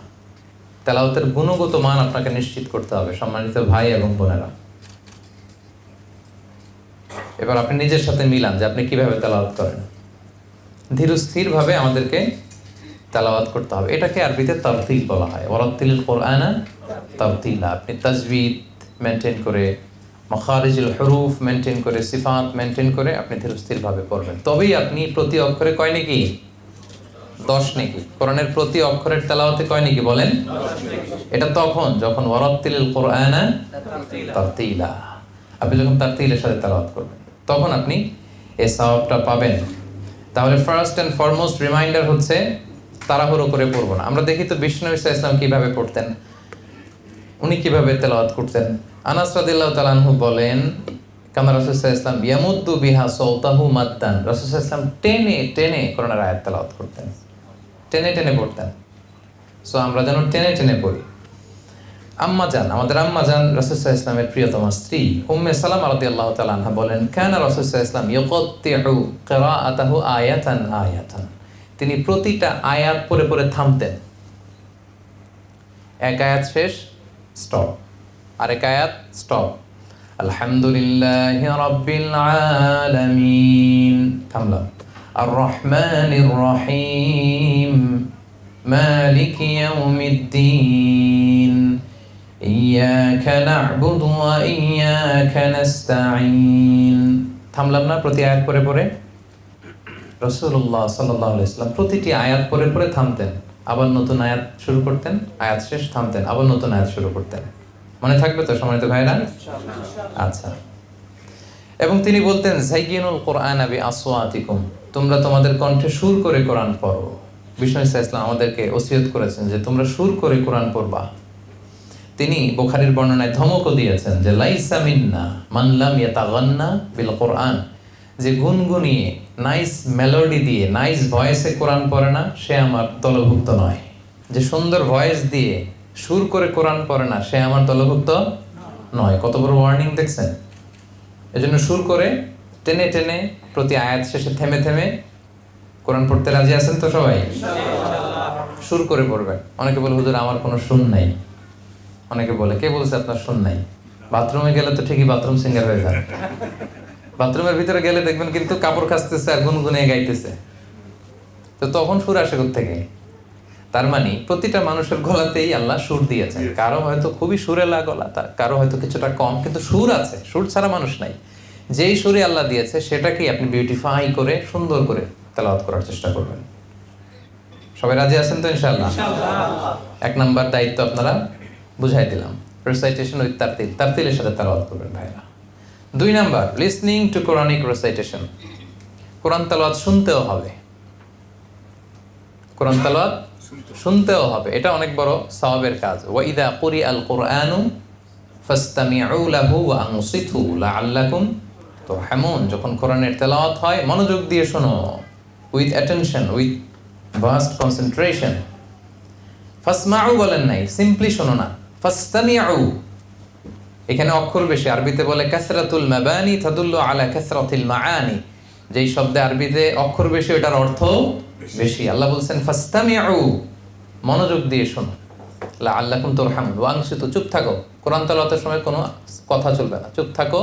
A: তেলাওয়াতের গুণগত মান আপনাকে নিশ্চিত করতে হবে, সম্মানিত ভাই এবং বোনেরা। এবার আপনি নিজের সাথে মিলান যে আপনি কিভাবে তেলাওয়াত করেন। ধীরস্থিরভাবে আমাদেরকে তেলাওয়াত করতে হবে। এটাকে আরবিতে তারতিল বলা হয়। ওয়ারাত্তিলিল কোরআনা তারতিলা। আপনি তাজবিদ মেনটেন করে, মাখারিজুল হুরুফ মেনটেন করে, সিফাত মেনটেন করে আপনি ধীরস্থিরভাবে পড়বেন। তবেই আপনি প্রতি অক্ষরে কয় নাকি? 10 নাকি। কোরআনের প্রতি অক্ষরের তেলাওয়াতে কয় নাকি বলেন? এটা তখন যখন ওয়ারাত্তিলিল কোরআনা তারতিলা, আপনি যখন তারতিলের সাথে তেলাওয়াত করবেন তখন আপনি এই সওয়াবটা পাবেন। তাহলে ফার্স্ট এন্ড ফরমোস্ট রিমাইন্ডার হচ্ছে তাড়াহুড়ো করে পড়বো না। আমরা দেখি তো বিষ্ণু ইসা ইসলাম কিভাবে পড়তেন, উনি কিভাবে তেলাওয়াত করতেন। আনাস রাদিয়াল্লাহু তাআলা আনহু বলেন, কামা রাসূল সাল্লাল্লাহু আলাইহি ওয়াসাল্লাম ইয়ামুদ্দু বিহা সাওতাহু মাদ্দান, রাসূল সাল্লাল্লাহু আলাইহি ওয়াসাল্লাম টেনে টেনে কোরআনের আয়াত তেলাওয়াত করতেন, টেনে টেনে পড়তেন। সো আমরা যেন টেনে টেনে পড়ি। আম্মা জান, আমাদের আম্মা জান রাসূল সাল্লাল্লাহু আলাইহি ওয়াসাল্লামের প্রিয়তমা স্ত্রী উম্মে সালামা রাদিয়াল্লাহু তাআলা আনহা বলেন, কানা রাসূল সাল্লাল্লাহু আলাইহি ওয়াসাল্লাম ইয়াকাত্তিউ কিরাআতাহু আয়াতান আয়াতান, তিনি প্রতিটা আয়াত পড়ে পড়ে থামতেন। এক আয়াত শেষ, স্টপ, আরেক আয়াত স্টপ। আলহামদুলিল্লাহি রাব্বিল আলামিন, থামলাম। আর রহমানির রহিম, মালিকি ইয়াউমিদ্দিন, ইয়াকা না'বুদু ওয়া ইয়াকা নাস্তাঈন। থামলাম না প্রতি আয়াত পড়ে পড়ে? রাসূলুল্লাহ সাল্লাল্লাহু আলাইহি ওয়াসাল্লাম প্রতিটি আয়াত পড়ে পড়ে থামতেন, আবার নতুন আয়াত শুরু করতেন, আয়াত শেষ, থামতেন, আবার নতুন আয়াত শুরু করতেন। মনে থাকবে তো সম্মানিত ভাইরা? আচ্ছা। এবং তিনি বলতেন, যায়্যিনুল কোরআনা বিআসওয়াতিকুম, তোমরা তোমাদের কণ্ঠে সুর করে কোরআন পড়ো। বিষ্ণু ইসলাম আমাদেরকে ওসিয়ত করেছেন যে তোমরা সুর করে কোরআন পড়বা। তিনি বুখারীর বর্ণনায় ধমকও দিয়েছেন যে লাইসা মিন্না মান লাম ইয়াতাগান্না বিল কোরআন, যে গুনগুনিয়ে নাইস মেলোডি দিয়ে নাইস ভয়েসে কোরআন পড়ে না সে আমার দলভুক্ত নয়। যে সুন্দর ভয়েস দিয়ে সুর করে কোরআন পড়ে না সে আমার দলভুক্ত নয়। কত বড় ওয়ার্নিং দেখছেন। এজন্য সুর করে টেনে টেনে প্রতি আয়াত শেষে থেমে থেমে কোরআন পড়তে রাজি আছেন তো সবাই? সুর করে পড়বেন। অনেকে বলে হুজুর আমার কোনো সুর নাই। অনেকে বলে, কে বলছে আপনার সুর নাই? বাথরুমে গেলে তো ঠিকই বাথরুম সিঙ্গার হয়ে যায়। বাথরুমের ভিতরে গেলে দেখবেন কিন্তু কাপড় কাচতেছে আর গুনগুনিয়ে গাইতেছে, তো তখন সুর আসে কোত্থেকে? তার মানে প্রতিটা মানুষের গলাতেই আল্লাহ সুর দিয়েছেন। কারো হয়তো খুবই সুরেলা গলা, কারো হয়তো কিছুটা কম, কিন্তু সুর আছে। সুর ছাড়া মানুষ নাই। যেই সুরে আল্লাহ দিয়েছে সেটাকেই আপনি বিউটিফাই করে সুন্দর করে তেলাওয়াত করার চেষ্টা করবেন। সবাই রাজি আছেন তো ইনশাআল্লাহ? 1 নাম্বার দায়িত্ব আপনারা বুঝাই দিলাম, রিসাইটেশন উইথ তারতিল, তারতিলের সাথে তেলাওয়াত করবেন ভাইরা। 2 নাম্বার, লিসনিং টু কোরআনিক রিসাইটেশন, কোরআন তেলাওয়াত শুনতেও হবে। কোরআন তেলাওয়াত শুনতেও হবে, এটা অনেক বড় সওয়াবের কাজ। ওয়া ইযা কুরিআল কুরআনু ফাসতামিউ লাহু ওয়া আনসিতু লাআল্লাকুম তুরহামুন। যখন কোরআনের তেলাওয়াত হয় মনোযোগ দিয়ে শোনো, with attention, with vast concentration. ফাসমাউ বলেন নাই, সিম্পলি শোনো না, ফাসতামিউ। এখানে অক্ষর বেশি, আরবিতে বলে কাসরাতুল মাবানি তাদুল্লু আলা কাসরাতিল মাআনি। যেই শব্দে আরবিতে অক্ষর বেশি ওটার অর্থ বেশি। আল্লাহ বলছেন ফাসতামিউ, মনোযোগ দিয়ে শোনো, লাআল্লাকুম তুরহামুন। ওয়া আনসিতু, চুপ থাকো, কোরআন তেলাওয়াতের সময় কোনো কথা চলবে না, চুপ থাকো।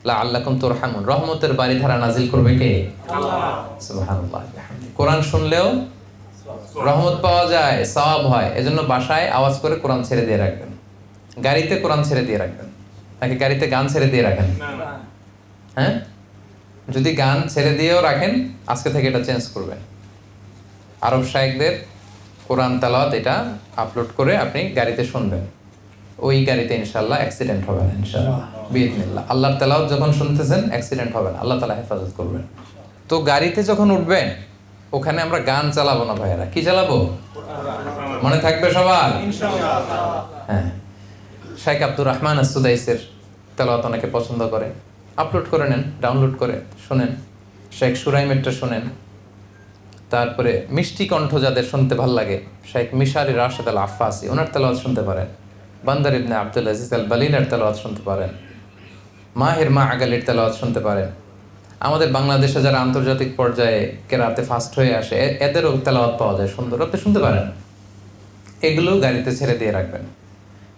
A: লাআল্লাকুম তুরহামুন, রহমতের বারিধারা নাজিল করবে কে? আল্লাহ। সুবহানাল্লাহ। কোরআন শুনলেও রহমত পাওয়া যায়, সওয়াব হয়। এজন্য বাসায় আওয়াজ করে কোরআন ছেড়ে দিয়ে রাখবেন, গাড়িতে কোরআন ছেড়ে দিয়ে রাখবেন। নাকি গাড়িতে গান ছেড়ে দিয়ে রাখেন? হ্যাঁ, যদি গান ছেড়ে দিয়েও রাখেন আজকে থেকে এটা চেঞ্জ করবেন। আরব শায়েখদের কোরআন তেলাওয়াত এটা আপলোড করে আপনি গাড়িতে শুনবেন, ওই গাড়িতে ইনশাআল্লাহ অ্যাক্সিডেন্ট হবে না ইনশাআল্লাহ বিইذনিল্লাহ। আল্লাহর তেলাওয়াত যখন শুনতেছেন অ্যাক্সিডেন্ট হবে না, আল্লাহ তাআলা হেফাজত করবেন। তো গাড়িতে যখন উঠবেন ওখানে আমরা গান চালাবো না ভাইয়েরা, কি চালাবো? মনে থাকবে সবার ইনশাআল্লাহ। হ্যাঁ, শাইখ আব্দুর রহমান আস-সুদাইসের তেলাওয়াত অনেকে পছন্দ করে, আপলোড করে নেন, ডাউনলোড করে শুনেন। শেখ সুরাইমেরটা শুনেন। তারপরে মিষ্টি কণ্ঠ যাদের শুনতে ভাল লাগে, শেখ মিশারি রাশেদ আল আফাসি, ওনার তেলাওয়াত শুনতে পারেন। বান্দার ইবনে আব্দুল আজিজ আল বালিনের তেলাওয়াত শুনতে পারেন। মাহের মা আগালির তেলাওয়াত শুনতে পারেন। আমাদের বাংলাদেশে যারা আন্তর্জাতিক পর্যায়ে কেরাতে ফাস্ট হয়ে আসে এদেরও তেলাওয়াত পাওয়া যায় সুন্দর, আপনি শুনতে পারেন। এগুলো গাড়িতে ছেড়ে দিয়ে রাখবেন,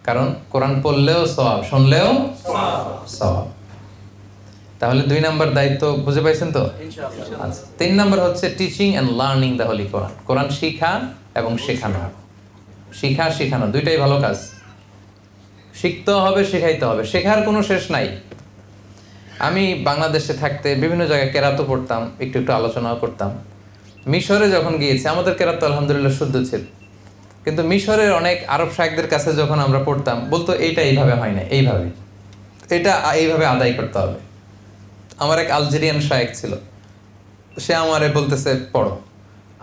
A: কারণ কোরআন পড়লেও সওয়াব, শুনলেও সওয়াব। তাহলে 2 নম্বর দায়িত্ব বুঝে পাইছেন তো? ইনশাআল্লাহ। আচ্ছা, 3 নম্বর হচ্ছে teaching and learning the holy Quran. কোরআন শিখা এবং শেখানো। শিখা শেখানো দুইটাই ভালো কাজ। শিখতে হবে, শেখাইতে হবে, শেখার কোনো শেষ নাই। আমি বাংলাদেশে থাকতে বিভিন্ন জায়গায় কেরাতও পড়তাম, একটু একটু আলোচনাও করতাম। মিশরে যখন গিয়েছি আমাদের কেরাত আলহামদুলিল্লাহ শুদ্ধ ছিল, কিন্তু মিশরের অনেক আরব শায়েখদের কাছে যখন আমরা পড়তাম বলতো এইটা এইভাবে হয় না, এইভাবে, এটা এইভাবে আদায় করতে হবে। আমার এক আলজেরিয়ান শায়েখ ছিল, সে আমারে বলতেছে পড়ো,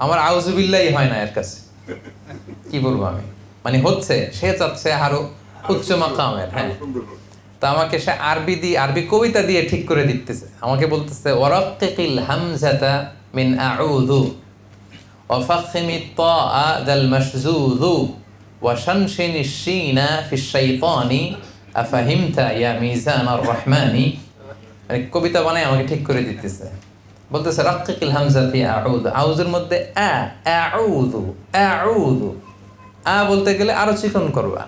A: আমার আউযুবিল্লাহি হয় না এর কাছে। কি বলবো আমি, মানে হচ্ছে, সে চাচ্ছে আরো উচ্চ মাকামের। হ্যাঁ, তা আমাকে সে আরবি কবিতা দিয়ে ঠিক করে দিতেছে। আমাকে বলতেছে ওয়ারাক্কিল হামজাতা মিন আউযু ওয়া ফাখমিত তাআ দাল মাশযুযু ওয়া শানশিনিশ শিনা ফিশ শাইতানি আফাহিমতা ইয়া মিজানার রহমানি। মানে কবিতা বানায় আমাকে ঠিক করে দিতেছে, বলতেছে রাক্কিল হামজা ফি আউযু, আউযুর মধ্যে আউযু, আউযু বলতে গেলে আরো চিকন করবা।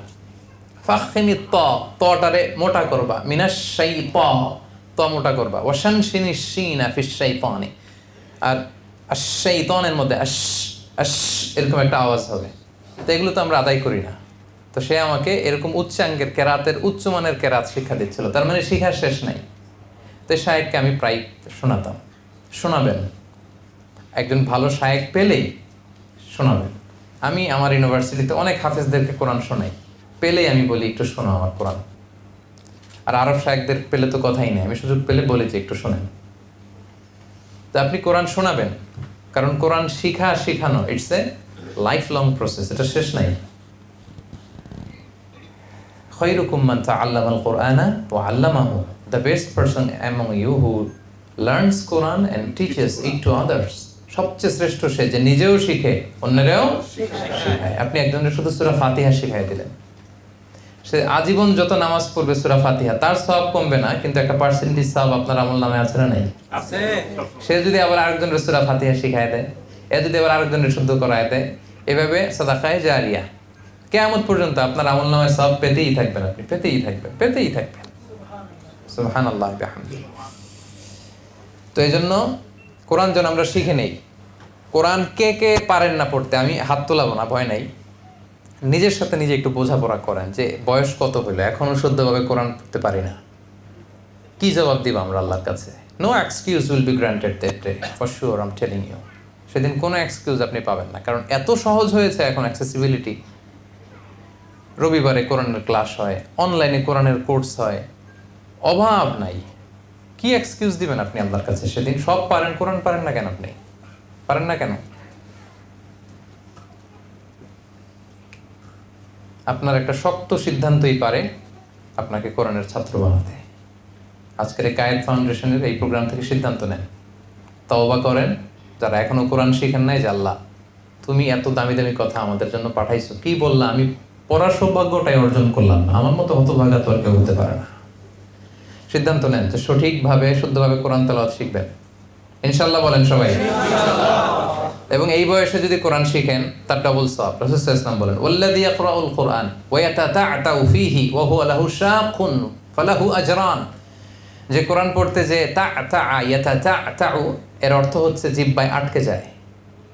A: ফাখমিত তাটারে মোটা করবা, মিনাশ শাইতা ত মোটা করবা, ওয়া শানশিনিশ শিনা ফিশ শাইতানি, আর আশ-শাইতানের মধ্যে আশ আশ এরকম একটা আওয়াজ হবে। তো এগুলো তো আমরা আদায় করি না। তো সে আমাকে এরকম উচ্চাঙ্গের কেরাতের উচ্চমানের কেরাত শিক্ষা দিচ্ছিল, তার মানে শিখার শেষ নাই। তো শায়েককে আমি প্রায় শোনাতাম। শোনাবেন, একজন ভালো শায়েক পেলেই শোনাবেন। আমি আমার ইউনিভার্সিটিতে অনেক হাফেজদেরকে কোরআন শোনাই, পেলেই আমি বলি একটু শোনো আমার কোরআন। আর আরব শায়েকদের পেলে তো কথাই নেই, আমি সুযোগ পেলে বলি যে একটু শোনেন। তো আপনি কোরআন শোনাবেন, কারণ কোরআন শিখানো it's a life long process, এটা শেষ নাই। খায়রুকুম মান তাআল্লামাল কুরআনা ওয়া আল্লামাহু, the best person among you who learns Quran and teaches it to others. সবচেয়ে শ্রেষ্ঠ সে যে নিজেও শিখে অন্যরাও শেখায়। আপনি একজনের শুধু সূরা ফাতিহা শিখাই দিলেন, সে আজীবন যত নামাজ পড়বে সূরা ফাতিহা, তার সওয়াব কমবে না, কিন্তু একটা পার্সেন্টেজ সওয়াব আপনার আমলনামে আছে না নাই? আছে। সে যদি আবার আরেকজনের সূরা ফাতিহা শিখায় দেয়, এ যদি আবার আরেকজনের শুদ্ধ করায় দেয়, এভাবে সাদাকায়ে জারিয়া কিয়ামত পর্যন্ত আপনার আমলনামায় সওয়াব পেতেই থাকবেন, আপনি পেতেই থাকবেন। সুবহানাল্লাহ বিহামদিহি। তো এইজন্য কোরআন যেন আমরা শিখে নেই। কোরআন কে পারেন না পড়তে আমি হাত তোলাবো না, ভয় নাই। নিজের সাথে নিজে একটু বোঝাপড়া করেন যে বয়স কত হলো, এখনো শুদ্ধভাবে কোরআন পড়তে পারি না, কি জবাব দিব আমরা আল্লাহর কাছে? No excuse will be granted that day, for sure I am telling you. সেদিন কোনো এক্সকিউজ আপনি পাবেন না, কারণ এত সহজ হয়েছে এখন অ্যাক্সেসিবিলিটি। রবিবারে কোরআনের ক্লাস হয়, অনলাইনে কোরআনের কোর্স হয়, অভাব নাই। কি এক্সকিউজ দিবেন আপনি আল্লাহর কাছে সেদিন? সব পারেন, কোরআন পারেন না কেন? আপনি পারেন না কেন? আপনার একটা শক্ত সিদ্ধান্তই পারে আপনাকে কোরআনের ছাত্র বানাতে। আজকের এই কায়েদ ফাউন্ডেশনের এই প্রোগ্রাম থেকে সিদ্ধান্ত নেন, তওবা করেন যারা এখনো কোরআন শিখেন নাই, যে আল্লাহ তুমি এত দামি দামি কথা আমাদের জন্য পাঠাইছো, কি বললা, আমি পড়ার সৌভাগ্যটাই অর্জন করলাম না, আমার মতো হতভাগা তো আর কেউ হতে পারে না। সিদ্ধান্ত নেন যে সঠিকভাবে শুদ্ধভাবে কোরআন তেলাওয়াত শিখবেন ইনশাআল্লাহ, বলেন সবাই। এবং এই বয়সে যদি কোরআন শিখেন তার ডাবল সওয়াব। রাসূল সাল্লাল্লাহু আলাইহি ওয়াসাল্লাম বলেন, ওয়াল্লাযী ইয়াকরাউল কুরআন ওয়া ইয়াতাতা'তাউ ফীহি ওয়া হুয়া লাহু শাকুন ফালাহু আজরান। যে কোরআন পড়তে যে ইয়াতাতা'তাউ, এর অর্থ হচ্ছে জিহ্বায় আটকে যায়।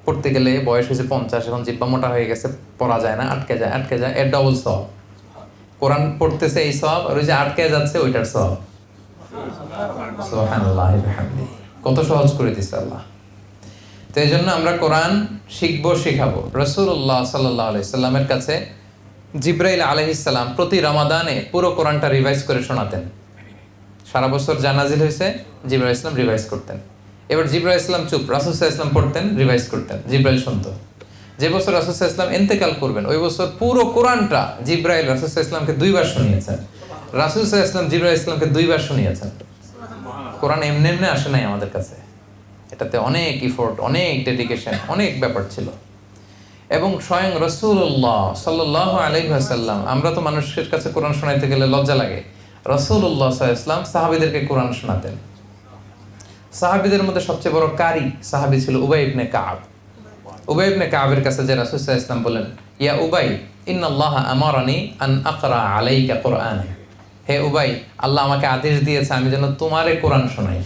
A: পড়তে গেলে বয়স হয়েছে 50, এখন জিহ্বা মোটা হয়ে গেছে, পড়া যায় না, আটকে যায়, এর ডাবল সওয়াব। কোরআন পড়তেছে এই সওয়াব, আর ওই যে আটকে যাচ্ছে ওইটার সওয়াব। সুবহানাল্লাহি ওয়া বিহামদিহি, কত সহজ করে দিয়েছে আল্লাহ। তো এই জন্য আমরা কোরআন শিখবো, শিখাবো। রাসূলুল্লাহ সাল্লাল্লাহু আলাইহি সাল্লামের কাছে জিবরাইল আলাইহিস সালাম প্রতি রমাদানে পুরো কোরআনটা রিভাইজ করে শোনাতেন। সারা বছর যা নাজিল হয়েছে জিবরাইল ইসলাম রিভাইজ করতেন। এবার জিবরাইল ইসলাম চুপ, রাসূল সাল্লাল্লাহু আলাইহি সাল্লাম পড়তেন, রিভাইজ করতেন, জিবরাইল শুনতো। যে বছর রাসূল সাল্লাল্লাহু আলাইহি সাল্লাম ইন্তেকাল করবেন, ওই বছর পুরো কোরআনটা জিবরাইল রাসূল সাল্লাল্লাহু আলাইহি সাল্লামকে 2 বার শুনিয়েছেন। রাসূল সাল্লাল্লাহু আলাইহি সাল্লাম জিবরাইল ইসলামকে 2 বার শুনিয়েছেন। কোরআন এমনি এমনি আসে নাই আমাদের কাছে, এটাতে অনেক ইফোর্ট, অনেক ডেডিকেশন, অনেক ব্যাপার ছিল। এবং স্বয়ং রাসূলুল্লাহ সাল্লাল্লাহু আলাইহি ওয়াসাল্লাম, আমরা তো মানুষের কাছে কোরআন শোনাইতে গেলে লজ্জা লাগে, রাসূলুল্লাহ সাল্লাল্লাহু আলাইহি ওয়াসাল্লাম সাহাবীদেরকে কোরআন শোনাতেন। সাহাবীদের মধ্যে সবচেয়ে বড় কারি সাহাবী ছিল উবাই ইবনে কাব। উবাই ইবনে কাবের কাছে যে রাসূল সাল্লাল্লাহু আলাইহি ওয়াসাল্লাম বলেন, ইয়া উবাই ইন্নাল্লাহা আমারানি আন আকরা আলাইকা কুরআন। হে উবাই, আল্লাহ আমাকে আদেশ দিয়েছে আমি যেন তোমারে কোরআন শোনাই।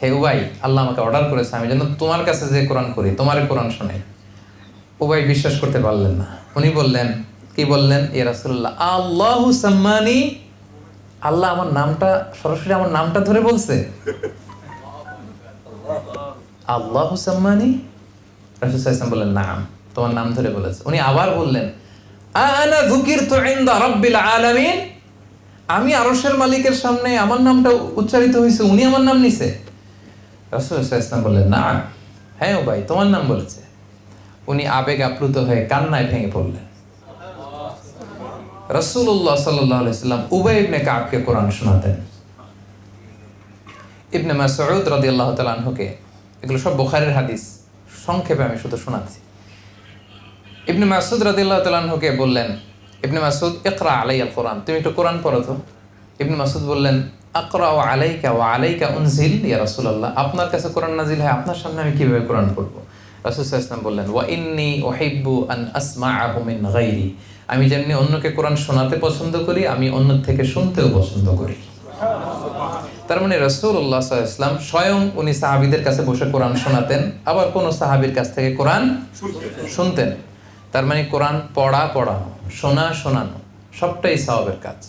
A: হে উবাই, আল্লাহ আমাকে অর্ডার করেছে আমি যেন তোমার কাছে যে কোরআন করি, তোমারে কোরআন শোনাই। উবাই বিশ্বাস করতে পারলেন না, উনি বললেন, কি বললেন, ইয়া রাসূলুল্লাহ আল্লাহু সাম্মানি, আল্লাহ আমার নামটা সরাসরি আমার নামটা ধরে বলছে। আল্লাহু সাম্মানি, রাসূল সাল্লাল্লাহু আলাইহি ওয়াসাল্লাম বললেন নাম, তোমার নাম ধরে বলেছে। উনি আবার বললেন, আনা যুকিরতু ইনদা রাব্বিল আলামিন, আমি আরশের মালিকের সামনে আমার নামটা উচ্চারিত হয়েছে, উনি আমার নাম নিছে। রাসূল সাল্লাল্লাহু আলাইহি ওয়াসাল্লাম বললেন না, হ্যাঁ ও ভাই তোমার নাম বলেছে। উনি আবেগ আপ্লুত হয়ে কান্নায় ভেঙে পড়লেন। রাসূলুল্লাহ সাল্লাল্লাহু আলাইহি ওয়াসাল্লাম উবাই ইবনে কাবকে কোরআন শোনাতেন। ইবনে মাসউদ রাদিয়াল্লাহু তাআলা আনহুকে, এগুলো সব বুখারীর হাদিস, সংক্ষেপে আমি শুধু শোনাচ্ছি। ইবনে মাসউদ রাদিয়াল্লাহু তাআলা আনহুকে বললেন, ইবনে মাসউদ ইকরা আলাইয়াল কোরআন, তুমি একটু কোরআন পড়ো তো। ইবনে মাসউদ বললেন, আকরাউ আলাইকা ওয়া আলাইকা উনজিল ইয়া রাসূলুল্লাহ, আপনার কাছে কোরআন নাজিল হয়, আপনার সামনে আমি কিভাবে কোরআন পড়বো? রাসূল সাল্লাল্লাহু আলাইহি ওয়াসাল্লাম বললেন, ওয়া ইন্নী উহিব্বু আন আসমাআহু মিন গায়রি, আমি যেমনি অন্যকে কোরআন শোনাতে পছন্দ করি, আমি অন্য থেকে শুনতেও পছন্দ করি। তার মানে রাসূলুল্লাহ সাল্লাল্লাহু আলাইহি ওয়াসাল্লাম স্বয়ং উনি সাহাবীদের কাছে বসে কোরআন শোনাতেন, আবার কোন সাহাবীর কাছ থেকে কোরআন শুনতেন। তার মানে কোরআন পড়ানো, শোনানো সবটাই সওয়াবের কাজ।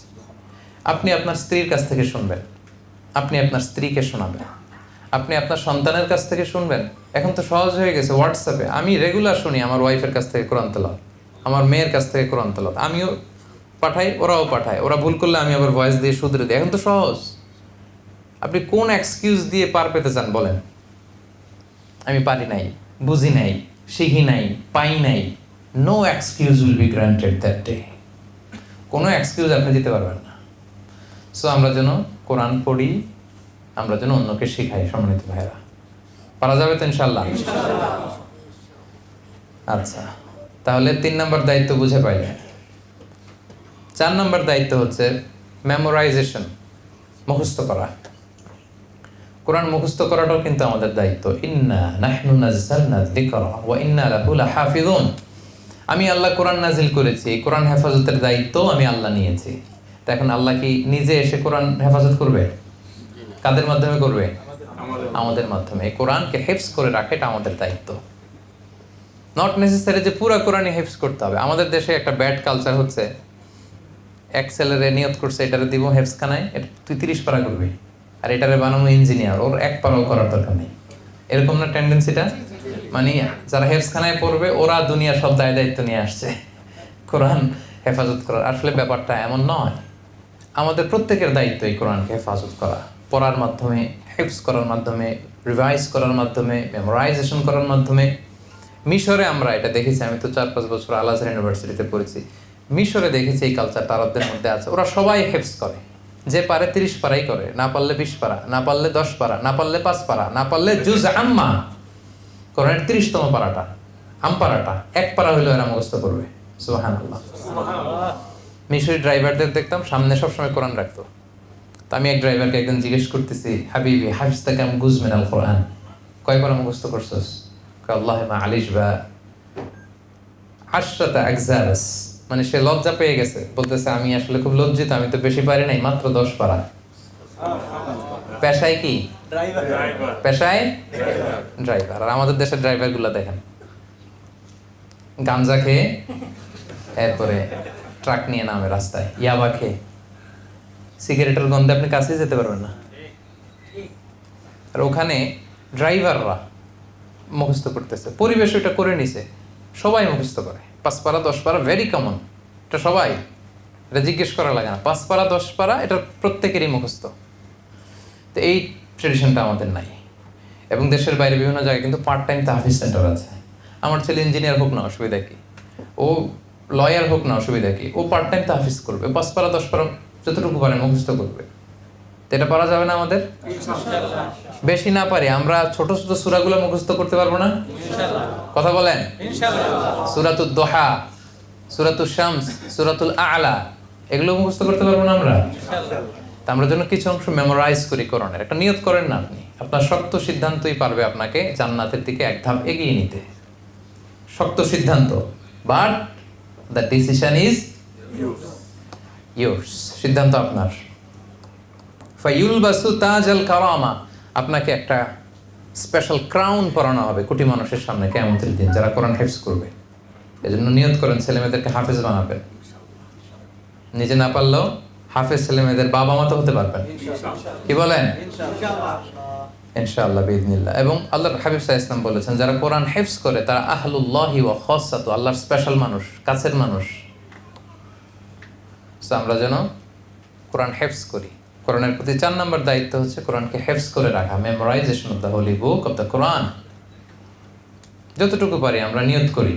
A: আপনি আপনার স্ত্রীর কাছ থেকে শুনবেন, আপনি আপনার স্ত্রীকে শোনাবেন, আপনি আপনার সন্তানের কাছ থেকে শুনবেন। এখন তো সহজ হয়ে গেছে, হোয়াটসঅ্যাপে আমি রেগুলার শুনি আমার ওয়াইফের কাছ থেকে কোরআন তেলাওয়াত, আমার মেয়ের কাছ থেকে কোরআন তেলাওয়াত, আমিও পাঠাই, ওরাও পাঠায়, ওরা ভুল করলে আমি আবার ভয়েস দিয়ে শুধরে দিই। এখন তো সহজ। আপনি কোন এক্সকিউজ দিয়ে পার পেতে চান বলেন? আমি পারি নাই, বুঝি নাই, শিখি নাই, পাই নাই, no excuse will be granted that day. কোনো এক্সকিউজ আপনি দিতে পারবেন না। সো আমরা যেন কোরআন পড়ি, আমরা যেন অন্যকে শিখাই। সম্মানিত ভাইরা, পারা যাবে তো ইনশাআল্লাহ? আচ্ছা, তাহলে 3 নম্বর দায়িত্ব বুঝে পাইলেন। 4 নম্বর দায়িত্ব হচ্ছে মেমোরাইজেশন, মুখস্থ করা। কোরআন মুখস্থ করাটাও কিন্তু আমাদের দায়িত্ব। ইন্না নাহনু নাযালনা যিকরা ওয়া ইন্না লাহু লাহাফিজুন, আমি আল্লাহ কোরআন নাজিল করেছি, কোরআন হেফাজতের দায়িত্ব আমি আল্লাহ নিয়েছি। তা এখন আল্লাহ কি নিজে এসে কোরআন হেফাজত করবে? কাদের মাধ্যমে করবে? আমাদের মাধ্যমে। এই কোরআনকে হেফজ করে রাখা এটা আমাদের দায়িত্ব। নট নেসেসারি যে পুরো কোরআনই হেফজ করতে হবে। আমাদের দেশে একটা ব্যাড কালচার হচ্ছে, এক ছেলেরে নিয়ত করছে এটারে দিব হেফজখানায়, এটা তুই 30 পারা করবি, আর এটারে বানানো ইঞ্জিনিয়ার, ওর 1 পারাও করার দরকার নেই। এরকম না টেন্ডেন্সিটা? মানে যারা হেফজখানায় পড়বে ওরা দুনিয়ার সব দায় দায়িত্ব নিয়ে আসছে কোরআন হেফাজত করার। আসলে ব্যাপারটা এমন নয়। আমাদের প্রত্যেকের দায়িত্ব এই কোরআনকে হেফাজত করা, পড়ার মাধ্যমে, হেফজ করার মাধ্যমে, রিভাইজ করার মাধ্যমে, মেমোরাইজেশন করার মাধ্যমে। মিশরে আমরা এটা দেখেছি, আমি তো 4-5 বছর আল আজহার ইউনিভার্সিটিতে পড়েছি। মিশরে দেখেছি এই কালচারটা আরবদের মধ্যে আছে, ওরা সবাই হেফজ করে, যে পারে 30 পারাই করে, না পারলে 20 পারা, না পারলে 10 পারা, না পারলে 5 পারা, না পারলে জুজ আম্মা কোরআনের 30তম পারাটা, আমপারাটা 1 পারা হইলেও এরা মুখস্থ করবে। সুবহানাল্লাহ। মিশরি ড্রাইভারদের দেখতাম সামনে সবসময় কোরআন রাখতো। তা আমি এক ড্রাইভারকে একদিন জিজ্ঞেস করতেছি, হাবিবি হাফিজতা কাম গুজ মিনাল কোরআন, কয় পারা মুখস্থ করছস? আল্লাহ মা আলিশ বা 10 আকজারাস, মানে সে লজ্জা পেয়ে গেছে, বলতেছে আমি আসলে খুব লজ্জিত, আমি তো বেশি পারি নাই, মাত্র 10 পারা। পেশায় কি? পেশায় ড্রাইভার। আর আমাদের দেশের ড্রাইভার গুলা দেখেন, গাঞ্জা খেয়ে এরপরে ট্রাক নিয়ে নামে রাস্তায়, ইয়াবা খেয়ে, সিগারেটের গন্ধে আপনি কাছেই যেতে পারবেন না। আর ওখানে ড্রাইভাররা মুখস্থ করতেছে, পরিবেশ ওইটা করে নিছে, সবাই মুখস্থ করে। 5 পারা 10 পারা ভেরি কমন, এটা সবাই, এটা জিজ্ঞেস করা লাগে না। 5 পারা 10 পারা এটা প্রত্যেকেরই মুখস্থ। তো এই ট্রেডিশনটা আমাদের নাই। এবং দেশের বাইরে বিভিন্ন জায়গায় কিন্তু পার্ট টাইম তাহফিজ সেন্টার আছে। আমার ছেলে ইঞ্জিনিয়ার হোক না, অসুবিধা কি? ও লয়ার হোক না, অসুবিধা কি? ও পার্ট টাইম তাহফিজ করবে, 5 পারা 10 পারা যতটুকু পারে মুখস্থ করবে। তো এটা পারা যাবে না আমাদের? বেশি না পারি, আমরা ছোট ছোট সূরাগুলো মুখস্থ করতে পারবো না? কথা বলেন। সূরাতুদ দোহা, সূরাতুশ শামস, সূরাতুল আ'লা, এগুলো মুখস্থ করতে পারবো না আমরা? তা আমরা যেন কিছু অংশ মেমোরাইজ করি কোরআনের। একটা নিয়ত করেন না আপনি, আপনার শক্ত সিদ্ধান্তই পারবে আপনাকে জান্নাতের দিকে 1 ধাপ এগিয়ে নিতে। শক্ত সিদ্ধান্ত, but the decision is yours, সিদ্ধান্ত আপনার। ফায়ুলবাসু তাজাল কারামা, আপনাকে একটা স্পেশাল ক্রাউন পরানো হবে কোটি মানুষের সামনে কিয়ামতের দিন, যারা কোরআন হিফজ করবে। এজন্য নিয়ত করেন ছেলেমেয়েদেরকে হাফেজ বানাবেন। নিজে না পারলেও হাফেজ ছেলেমেয়েদের বাবা মা তো হতে পারবেন, কি বলেন? ইনশাআল্লাহ বিইذنিল্লাহ। এবং আল্লাহর হাবিব সাল্লাল্লাহু আলাইহি ওয়াসাল্লাম বলেছেন, যারা কোরআন হিফজ করে তারা আহলুল্লাহি ওয়া খাসাতু, আল্লাহর স্পেশাল মানুষ, কাছের মানুষ। সো আমরা যেন কোরআন হিফজ করি। কোরআনের প্রতি 4 নম্বর দায়িত্ব হচ্ছে কোরআনকে হিফজ করে রাখা, memorization of the holy book of the Quran. যতটুকু পারি আমরা নিয়ত করি।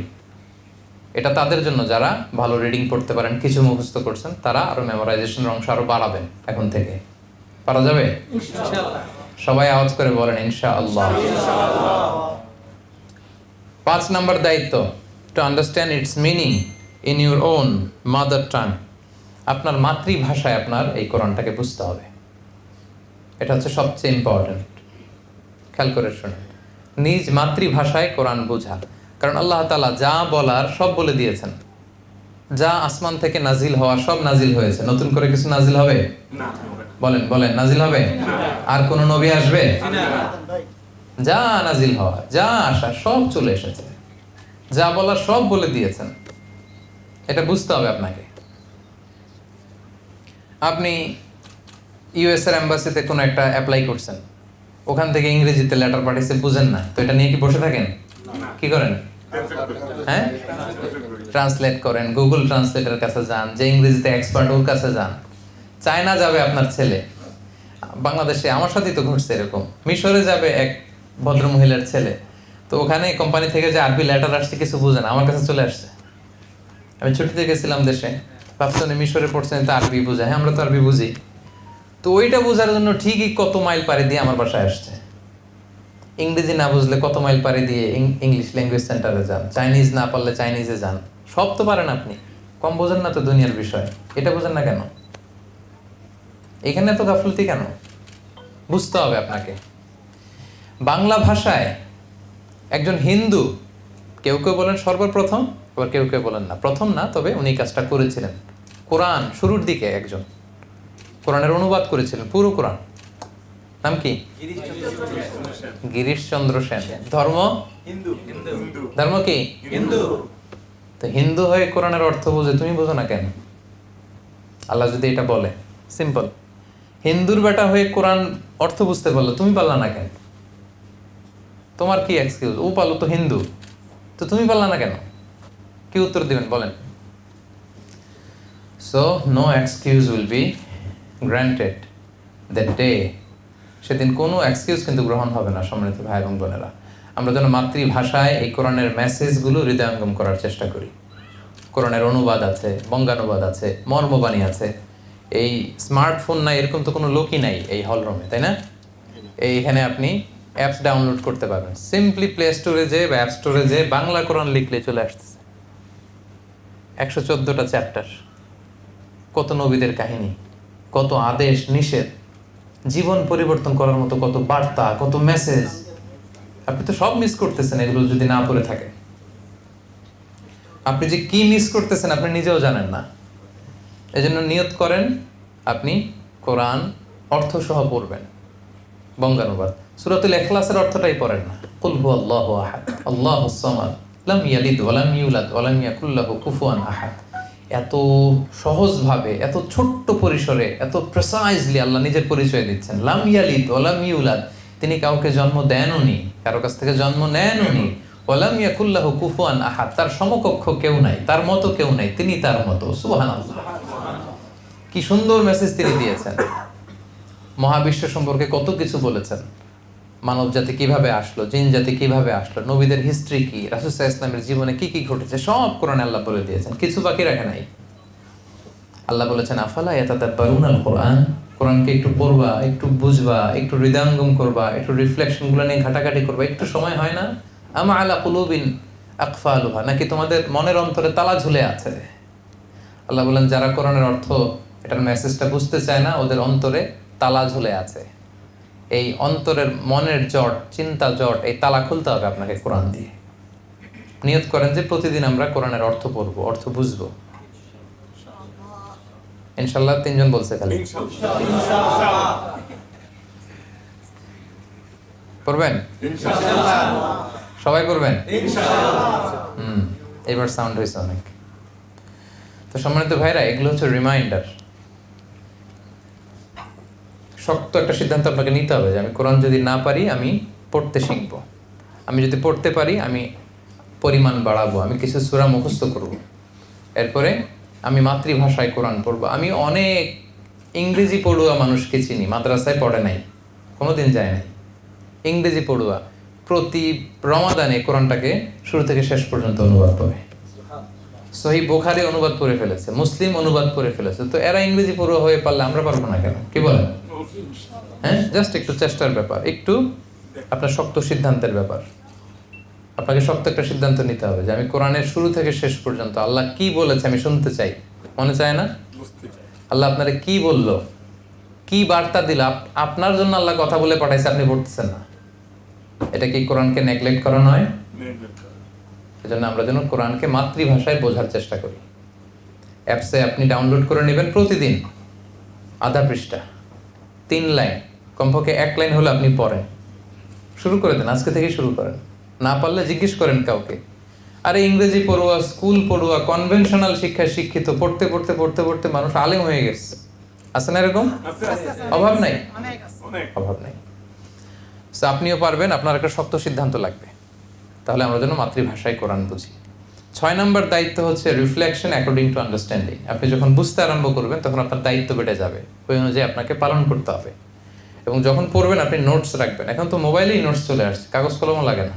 A: এটা তাদের জন্য যারা ভালো রিডিং পড়তে পারেন, কিছু মুখস্থ করছেন, তারা আরো মেমোরাইজেশনের অংশ আরো বাড়াবেন এখন থেকে। পারা যাবে ইনশাআল্লাহ। সবাই আওয়াজ করে বলেন ইনশাআল্লাহ। 5 নম্বর দায়িত্ব, to understand its meaning in your own mother tongue. আপনার মাতৃভাষায় আপনার এই কোরআনটাকে বুঝতে হবে। এটা হচ্ছে সবচেয়ে ইম্পর্টেন্ট। খেয়াল করে শুনুন, নিজ মাতৃভাষায় কোরআন বোঝা। কারণ আল্লাহ তাআলা যা বলার সব বলে দিয়েছেন। যা আসমান থেকে নাজিল হওয়া সব নাজিল হয়েছে, নতুন করে কিছু নাজিল হবে না? বলেন বলেন, নাজিল হবে না? আর কোন নবী আসবে না? যা নাজিল হওয়া, যা আসা সব চলে এসেছে, যা বলার সব বলে দিয়েছেন। এটা বুঝতে হবে আপনাকে। আপনি ইউএস এর এম্বাসিতে কোনো একটা অ্যাপ্লাই করছেন, ওখান থেকে ইংরেজিতে লেটার পাঠিয়েছে, বুঝেন না, তো এটা নিয়ে কি বসে থাকেন? কি করেন? হ্যাঁ, ট্রান্সলেট করেন, গুগল ট্রান্সলেটের কাছে যান, যে ইংরেজিতে এক্সপার্ট ওর কাছে যান। চায়না যাবে আপনার ছেলে, বাংলাদেশে আমার সাথেই তো ঘটছে এরকম। মিশরে যাবে এক ভদ্রমহিলার ছেলে, তো ওখানে কোম্পানি থেকে যে আরবি লেটার আসছে কিছু বুঝে না, আমার কাছে চলে আসছে। আমি ছুটিতে গেছিলাম দেশে, ভাবছি উনি মিশরে পড়ছেন, তো আরবি বুঝে। হ্যাঁ, আমরা তো আরবি বুঝি। তো ওইটা বোঝার জন্য ঠিকই কত মাইল পাড়ি দিয়ে আমার বাসায় আসছে। ইংরেজি না বুঝলে কত মাইল পাড়ি দিয়ে ইংলিশ ল্যাঙ্গুয়েজ সেন্টারে যান, চাইনিজ না পারলে চাইনিজে যান। সব তো পারেন আপনি, কম বোঝেন না তো দুনিয়ার বিষয়। এটা বোঝেন না কেন? এখানে এত গাফলতি কেন? বুঝতে হবে আপনাকে। বাংলা ভাষায় একজন হিন্দু, কেউ কেউ বলেন সর্বপ্রথম, আবার কেউ কেউ বলেন না প্রথম না, তবে উনি কাজটা করেছিলেন। কোরআন শুরুর দিকে একজন কোরআনের অনুবাদ করেছিলেন, পুরো কোরআন। নাম কি? গিরিশচন্দ্র সেন। ধর্ম হিন্দু। ধর্ম কি? হিন্দু। তো হিন্দু হয়ে কোরআনের অর্থ বুঝে, তুমি বুঝো না কেন? আল্লাহ যদি এটা বলে, সিম্পল। হিন্দুর বেটা হয়ে কোরআন অর্থ বুঝতে পারলো, তুমি পারলা না কেন? তোমার কি এক্সকিউজ? ও পারলো তো হিন্দু, তো তুমি পারলা না কেন? কি উত্তর দিবেন বলেন? So no excuse will be granted that day. সেদিন কোনো এক্সকিউজ কিন্তু গ্রহণ হবে না। সম্মানিত ভাই এবং বোনেরা, আমরা যেন মাতৃভাষায় এই কোরআনের মেসেজগুলো হৃদয়ঙ্গম করার চেষ্টা করি। কোরআনের অনুবাদ আছে, বঙ্গানুবাদ আছে, মর্মবাণী আছে। এই স্মার্টফোন নাই এরকম তো কোনো লোকই নাই এই হলরুমে, তাই না? এইখানে আপনি অ্যাপস ডাউনলোড করতে পারবেন। সিম্পলি প্লে স্টোরে যে বা অ্যাপ স্টোরে যে বাংলা কোরআন লিখলে চলে আসতেছে। 114টা চ্যাপ্টার, কত নবীদের কাহিনী, কত আদেশ নিষেধ, জীবন পরিবর্তন করার মতো কত বার্তা, কত মেসেজ। আপনি তো সব মিস করতেছেন এগুলো যদি না পড়ে থাকে। আপনি যে কি মিস করতেছেন আপনি নিজেও জানেন না। এজন্য নিয়ত করেন আপনি কোরআন অর্থসহ পড়বেন, বঙ্গানুবাদ। সূরাতুল ইখলাসের অর্থটাই পড়েন না। কুল হুয়াল্লাহু আহাদ আল্লাহুস সামাদ লাম ইয়ালিদ ওয়া লাম ইউলাদ ওয়া লাম ইয়াকুল লাহু কুফুয়ান আহাদ। এত সহজভাবে, এত ছোট্ট পরিসরে, এত প্রিসাইজলি আল্লাহ নিজের পরিচয় দিচ্ছেন। লাম ইয়ালিদ ওয়া লাম ইউলাদ, তিনি কাউকে জন্ম দেনওনি, কারো কাছ থেকে জন্ম নেনওনি। ওয়া লাম ইয়াকুল লাহু কুফুয়ান আহাদ, তার সমকক্ষ কেউ নাই, তার মতো কেউ নাই, তিনি তার মতো। সুবহানাল্লাহ, কি সুন্দর মেসেজ তিনি দিয়েছেন। মহাবিশ্ব সম্পর্কে কত কিছু বলেছেন। মানব জাতি কিভাবে আসলো, জিন জাতি কিভাবে আসলো, নবীদের হিস্ট্রি কি, রাসূল সাল্লাল্লাহু আলাইহি ওয়াসাল্লামের জীবনে কি কি ঘটেছে, সব কোরআনে আল্লাহ বলে দিয়েছেন, কিছু বাকি রাখে নাই। আল্লাহ বলেছেন আফালা ইয়াতাদাব্বারুনাল কোরআন, কোরআনকে একটু পড়বা, একটু বুঝবা, একটু হৃদয়ঙ্গম করবা, একটু রিফ্লেকশনগুলো নিয়ে ঘাটাঘাটি করবা, একটু সময় হয় না? আমা আলা কুলুবিন আকফালুহা, নাকি তোমাদের মনের অন্তরে তালা ঝুলে আছে? আল্লাহ বলেন যারা কোরআনের অর্থ, এটার মেসেজটা বুঝতে চায় না, ওদের অন্তরে তালা ঝুলে আছে। এই অন্তরের মনের জট, চিন্তা জট, এই তালা খুলতে হবে আপনাকে কোরআন দিয়ে। নিয়ত করেন যে প্রতিদিন আমরা কোরআনের অর্থ পড়বো, অর্থ বুঝবো। ইনশাআল্লাহ। 3 জন বলছে খালি পড়বেন ইনশাআল্লাহ, সবাই পড়বেন ইনশাআল্লাহ। এবার সাউন্ড হয়েছে অনেক। তো সম্মানিত ভাইরা, এগুলো হচ্ছে রিমাইন্ডার। শক্ত একটা সিদ্ধান্ত আপনাকে নিতে হবে যে আমি কোরআন যদি না পারি আমি পড়তে শিখবো, আমি যদি পড়তে পারি আমি পরিমাণ বাড়াবো, আমি কিছু সূরা মুখস্থ করব, এরপরে আমি মাতৃভাষায় কোরআন পড়বো। আমি অনেক ইংরেজি পড়ুয়া মানুষকে চিনি, মাদ্রাসায় পড়ে নাই, কোনোদিন যায় নাই, ইংরেজি পড়ুয়া প্রতি রমাদানে কোরআনটাকে শুরু থেকে শেষ পর্যন্ত অনুবাদ করে। সহিহ বুখারী অনুবাদ করে ফেলেছে, মুসলিম অনুবাদ করে ফেলেছে। তো এরা ইংরেজি পড়ুয়া হয়ে পারলে আমরা পারবো না কেন? কি বলেন? হ্যাঁ, জাস্ট একটু চেষ্টার ব্যাপার, একটু আপনার শক্ত সিদ্ধান্তের ব্যাপার। আপনাকে শক্ত একটা সিদ্ধান্ত নিতে হবে যে আমি কোরআনের শুরু থেকে শেষ পর্যন্ত আল্লাহ কি বলেছে আমি শুনতে চাই। মনে চায় না? আল্লাহ আপনারে কি বললো, কি বার্তা দিল, আপনার জন্য আল্লাহ কথা বলে পাঠাইছে, আপনি পড়তেছেন না। এটা কি কোরআনকে নেগলেক্ট করা নয়? এজন্য আমরা যেন কোরআনকে মাতৃভাষায় বোঝার চেষ্টা করি। অ্যাপসে আপনি ডাউনলোড করে নেবেন, প্রতিদিন আধা পৃষ্ঠা, 3 লাইন, কমপক্ষে 1 লাইন হলে আপনি পড়েন, শুরু করে দেন, আজকে থেকে শুরু করেন। না পারলে জিজ্ঞেস করেন কাউকে। আরে ইংরেজি পড়ুয়া, স্কুল পড়ুয়া, কনভেনশনাল শিক্ষায় শিক্ষিত, পড়তে পড়তে পড়তে পড়তে মানুষ আলেম হয়ে গেছে। আছে না এরকম? অভাব নাই, অভাব নাই। আপনিও পারবেন, আপনার একটা শক্ত সিদ্ধান্ত লাগবে। তাহলে আমরা যেন মাতৃভাষায় কোরআন বুঝি। 6 নম্বর দায়িত্ব হচ্ছে রিফ্লেকশন অ্যাকর্ডিং টু আন্ডারস্ট্যান্ডিং। আপনি যখন বুঝতে আরম্ভ করবেন তখন আপনার দায়িত্ব বেড়ে যাবে, ওই অনুযায়ী আপনাকে পালন করতে হবে। এবং যখন পড়বেন আপনি নোটস রাখবেন। এখন তো মোবাইলেই নোটস চলে আসছে, কাগজ কলমও লাগে না,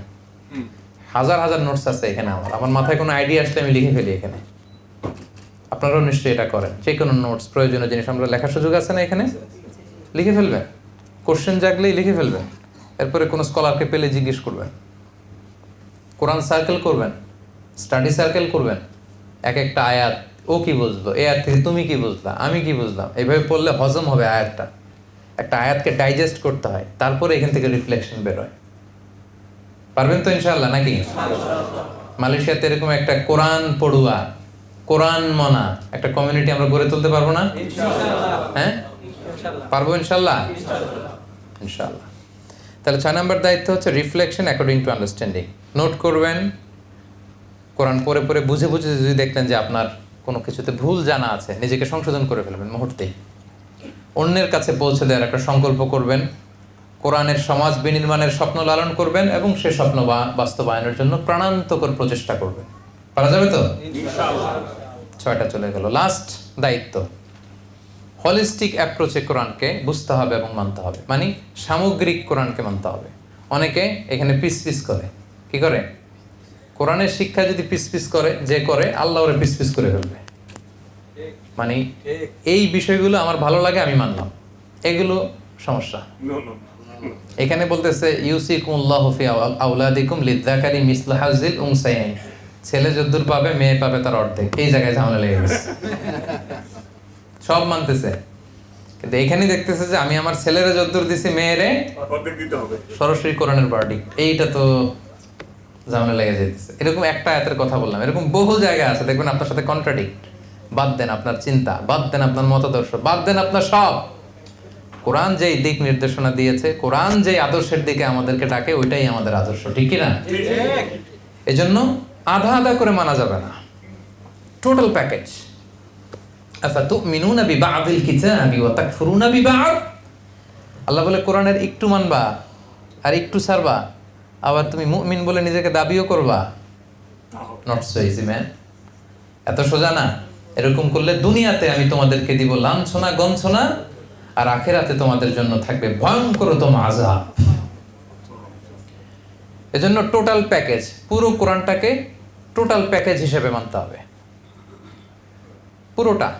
A: হাজার হাজার নোটস আছে এখানে। আমার মাথায় কোনো আইডিয়া আসলে আমি লিখে ফেলি এখানে। আপনারাও নিশ্চয়ই এটা করেন। যে কোনো নোটস, প্রয়োজনীয় জিনিস আমরা লেখার সুযোগ আছে না এখানে, লিখে ফেলবেন। কোশ্চেন জাগলেই লিখে ফেলবেন, এরপরে কোনো স্কলারকে পেলে জিজ্ঞেস করবেন। কোরআন সার্কেল করবেন, স্টাডি সার্কেল করবেন। এক একটা আয়াত, ও কি বুঝলো, এই আয়াত থেকে তুমি কি বুঝলা, আমি কি বুঝলাম, এইভাবে পড়লে হজম হবে আয়াতটা। একটা আয়াতকে ডাইজেস্ট করতে হয়, তারপরে এখান থেকে রিফ্লেকশন বেরোয়। পারবেন তো ইনশাআল্লাহ নাকি? মালয়েশিয়াতে এরকম একটা কোরআন পড়ুয়া, কোরআন মনা একটা কমিউনিটি আমরা গড়ে তুলতে পারবো না? হ্যাঁ, পারবো ইনশাআল্লাহ। ইনশাআল্লাহ। তাহলে 6 নম্বর দায়িত্ব হচ্ছে reflection according to understanding. Note করবেন, কোরআন পড়ে পড়ে বুঝে বুঝে যদি দেখলেন যে আপনার কোনো কিছুতে ভুল জানা আছে, নিজেকে সংশোধন করে ফেলবেন মুহূর্তেই। অন্যের কাছে পৌঁছে দেওয়ার একটা সংকল্প করবেন। কোরআনের সমাজ বিনির্মাণের স্বপ্ন লালন করবেন এবং সে স্বপ্ন বাস্তবায়নের জন্য প্রাণান্তকর প্রচেষ্টা করবেন। পারা যাবে তো ইনশাআল্লাহ। 6টা চলে গেল। লাস্ট দায়িত্ব, হলিস্টিক অ্যাপ্রোচে কোরআনকে বুঝতে হবে এবং মানতে হবে। মানে সামগ্রিক কোরআনকে মানতে হবে। অনেকে এখানে পিস পিস করে, কি করে? কোরআনের শিক্ষা যদি পিস পিস করে, যে করে আল্লাহ ওরে পিস পিস করে ফেলবে। মানে এই বিষয়গুলো আমার ভালো লাগে, আমি মানলাম, এগুলো সমস্যা। এখানে বলতেছে ইউসিকুমুল্লাহু ফি আওলাদিকুম লিযযাকারি মিসলু হাযিল উনসায়াইন, ছেলে যদ্দুর পাবে মেয়ে পাবে তার অর্ধেক। এই জায়গায় ঝামেলা লেগে গেছে। সব মানতেছে, কিন্তু এখানে দেখতেছে যে আমি আমার ছেলেরে যদ্দুর দিছি মেয়েরে অর্ধেক দিতে হবে, সরাসরি কোরআনের ভার্ডিক্ট। এইটা তো ঝামেলা লেগে যেতেছে। এরকম একটা আয়াতের কথা বললাম, এরকম বহু জায়গা আছে দেখবেন আপনার সাথে কন্ট্রাডিক্ট। বাদ দেন আপনার চিন্তা, বাদ দেন আপনার মতাদর্শ, বাদ দেন আপনার সব। কোরআন যেই দিক নির্দেশনা দিয়েছে, কোরআন যেই আদর্শের দিকে আমাদেরকে ডাকে, ওইটাই আমাদের আদর্শ, ঠিক কি না? এজন্য আধা আধা করে মানা যাবে না, টোটাল প্যাকেজ। আফাতুমিনুনা বিবা'দিল কিতাবি ওয়া তাকফুরুনা বিবা'দ। আল্লাহ বলে কোরআনের একটু মানবা আর একটু ছাড়বা, আবার তুমি মুমিন বলে নিজেকে দাবিও করবা। নট সো ইজি ম্যান, এত সোজা না। এরকম করলে দুনিয়াতে আমি তোমাদেরকে দিব লাঞ্ছনা গঞ্ছনা, আর আখিরাতে তোমাদের জন্য থাকবে ভয়ঙ্করতম আযাব। এজন্য টোটাল প্যাকেজ, পুরো কোরআনটাকে টোটাল প্যাকেজ হিসেবে মানতে হবে, পুরোটা।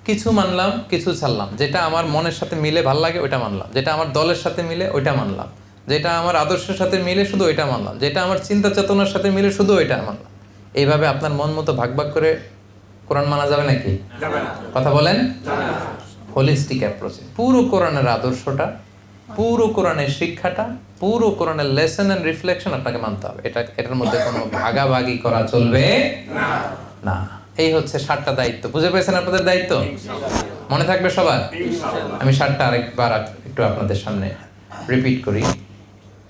A: কিছু মানলাম, কিছু ছাড়লাম। যেটা আমার মনের সাথে মিলে ভাল লাগে ওইটা মানলাম, যেটা আমার দলের সাথে মিলে ওইটা মানলাম, যেটা আমার আদর্শের সাথে মিলে শুধু ওইটা মানলাম, যেটা আমার চিন্তা চেতনার সাথে মিলে শুধু ওইটা মানলাম। এইভাবে আপনার মন মতো ভাগ ভাগ করে কোরআন মানা যাবে নাকি? কথা বলেন। হোলিস্টিক অ্যাপ্রোচে পুরো কোরআনের আদর্শটা, পুরো কোরআনের শিক্ষাটা, পুরো কোরআনের লেসন এন্ড রিফ্লেকশন আপনাকে মানতে হবে। এটার মধ্যে কোনো ভাগাভাগি করা চলবে না। এই হচ্ছে 7টা দায়িত্ব। বুঝে পেয়েছেন আপনাদের দায়িত্ব? মনে থাকবে সবার? আমি 7টা আরেকবার একটু আপনাদের সামনে রিপিট করি।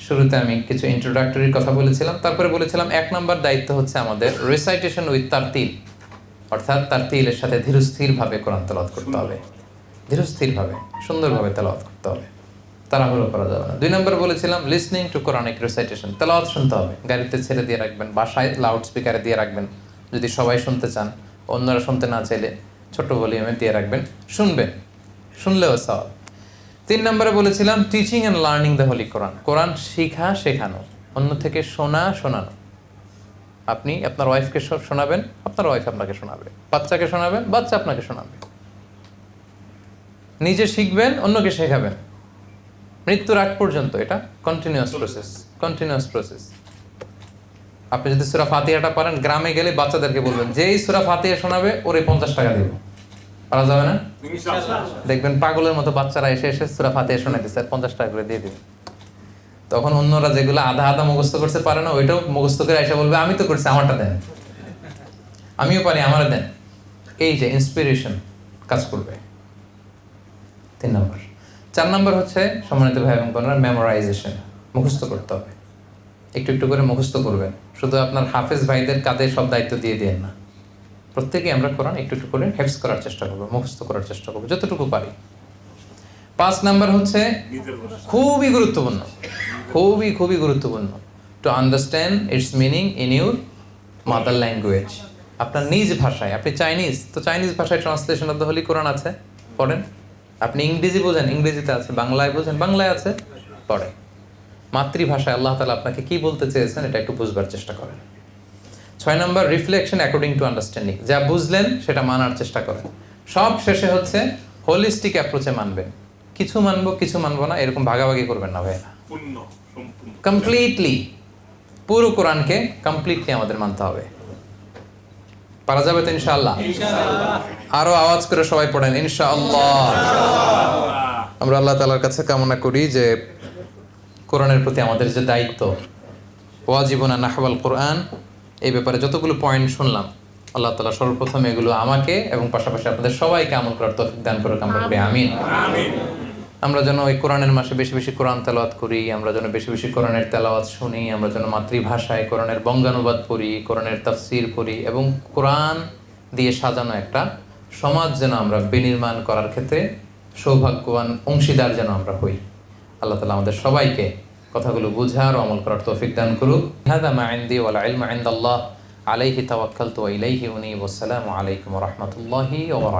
A: শুরুতে আমি কিছু ইন্ট্রোডাক্টরি কথা বলেছিলাম, তারপরে বলেছিলাম 1 নম্বর দায়িত্ব হচ্ছে আমাদের রিসাইটেশন উইথ তারতিল, অর্থাৎ তারতিলের সাথে ধীরস্থিরভাবে কোরআন তেলাওয়াত করতে হবে, ধীরস্থিরভাবে সুন্দরভাবে তেলাওয়াত করতে হবে, তাড়াহুড়ো করা যাবে না। 2 নম্বর বলেছিলাম লিসনিং টু কোরআনিক রিসাইটেশন, তেলাওয়াত শুনতে হবে, গাড়িতে ছেড়ে দিয়ে রাখবেন, বাসায় লাউড স্পিকারে দিয়ে রাখবেন, যদি সবাই শুনতে চান, অন্যরা শুনতে না চাইলে ছোট ভলিউমে দিয়ে রাখবেন, শুনবেন, শুনলেও সওয়াব। 3 নম্বরে বলেছিলাম teaching and learning the holy Quran, কোরআন শিখা শেখানো, অন্য থেকে শোনানো। আপনি আপনার ওয়াইফকে শোনাবেন, আপনার ওয়াইফ আপনাকে শোনাবে, বাচ্চাকে শোনাবেন, বাচ্চা আপনাকে শোনাবে। নিজে শিখবেন, অন্যকে শেখাবেন, মৃত্যুর আগ পর্যন্ত। এটা কন্টিনিউয়াস প্রসেস। আপনি যদি সূরা ফাতিহাটা পারেন, গ্রামে গেলে বাচ্চাদেরকে বলবেন যেই সূরা ফাতিহা শোনাবে ওরে 50 টাকা দিব। পারা যাবে না? দেখবেন পাগলের মতো বাচ্চারা এসে সূরা ফাতিহা শোনাইতেছে, 50 টাকা করে দিয়ে দিবেন। তখন অন্যরা যেগুলো আধা আধা মুখস্থ করতে পারে না, ওইটাও মুখস্থ করে এসে বলবে আমি তো করছি, আমারটা দেন, আমিও পারি, আমারটা দেন। এই যে ইন্সপিরেশন কাজ করবে। 3 নম্বর। 4 নম্বর হচ্ছে সম্মানিত ভাই এবং বোনেরা মেমোরাইজেশন, মুখস্থ করতে হবে। একটু একটু করে মুখস্থ করবেন। শুধু আপনার হাফেজ ভাইদের কাঁধে সব দায়িত্ব দিয়ে দেন না, প্রত্যেকেই আমরা কোরআন একটু একটু করে হেফজ করার চেষ্টা করবো, মুখস্থ করার চেষ্টা করবো যতটুকু পারি। 5 নম্বর হচ্ছে খুবই গুরুত্বপূর্ণ, to understand its meaning in your mother language, আপনার নিজ ভাষায়। আপনি চাইনিজ, তো চাইনিজ ভাষায় ট্রান্সলেশন অফ দ্য হোলি কোরআন আছে, পড়েন। আপনি ইংরেজি বোঝেন, ইংরেজিতে আছে। বাংলায় বোঝেন, বাংলায় আছে, পড়েন। মাতৃভাষায় আল্লাহ তাআলা আপনাকে কি বলতে চেয়েছেন এটা একটু বুঝবার চেষ্টা করেন। 6 নম্বর রিফ্লেকশন অ্যাকর্ডিং টু আন্ডারস্ট্যান্ডিং, যা বুঝলেন সেটা মানার চেষ্টা করেন। সব শেষে হচ্ছে হোলিস্টিক অ্যাপ্রোচে মানবেন, কিছু মানবো কিছু মানবো না, এরকম ভাগাভাগি করবেন না ভাইয়া। কমপ্লিটলি পুরো কোরআনকে কমপ্লিটলি আমাদের মানতে হবে। পারা যাবে তো ইনশাআল্লাহ? আরো আওয়াজ করে সবাই পড়েন ইনশাআল্লাহ। আমরা আল্লাহ তাআলার কাছে কামনা করি যে কোরআনের প্রতি আমাদের যে দায়িত্ব, ওয়াজিবুনা নাহওয়াল কোরআন, এই ব্যাপারে যতগুলো পয়েন্ট শুনলাম, আল্লাহ তাআলা সর্বপ্রথম এগুলো আমাকে এবং পাশাপাশি আপনাদের সবাইকে আমল করার তৌফিক দান করুক, আমরা করি আমিন। আমরা যেন এই কোরআনের মাসে বেশি বেশি কোরআন তেলাওয়াত করি, আমরা যেন বেশি বেশি কোরআনের তেলাওয়াত শুনি, আমরা যেন মাতৃভাষায় কোরআনের বঙ্গানুবাদ পড়ি, কোরআনের তাফসির পড়ি, এবং কোরআন দিয়ে সাজানো একটা সমাজ যেন আমরা বিনির্মাণ করার ক্ষেত্রে সৌভাগ্যবান অংশীদার যেন আমরা হই। আল্লাহ তাআলা আমাদের সবাইকে কথাগুলো বুঝার ও আমল করার তৌফিক দান করুক। হাদা মা ইনদি ওয়াল ইলমু ইনদাল্লাহ আলাইহি তাওয়াক্কালতু ওয়া ইলাইহি উনীব। আসসালামু আলাইকুম ওয়া রাহমাতুল্লাহি ওয়া বারাকাতুহু।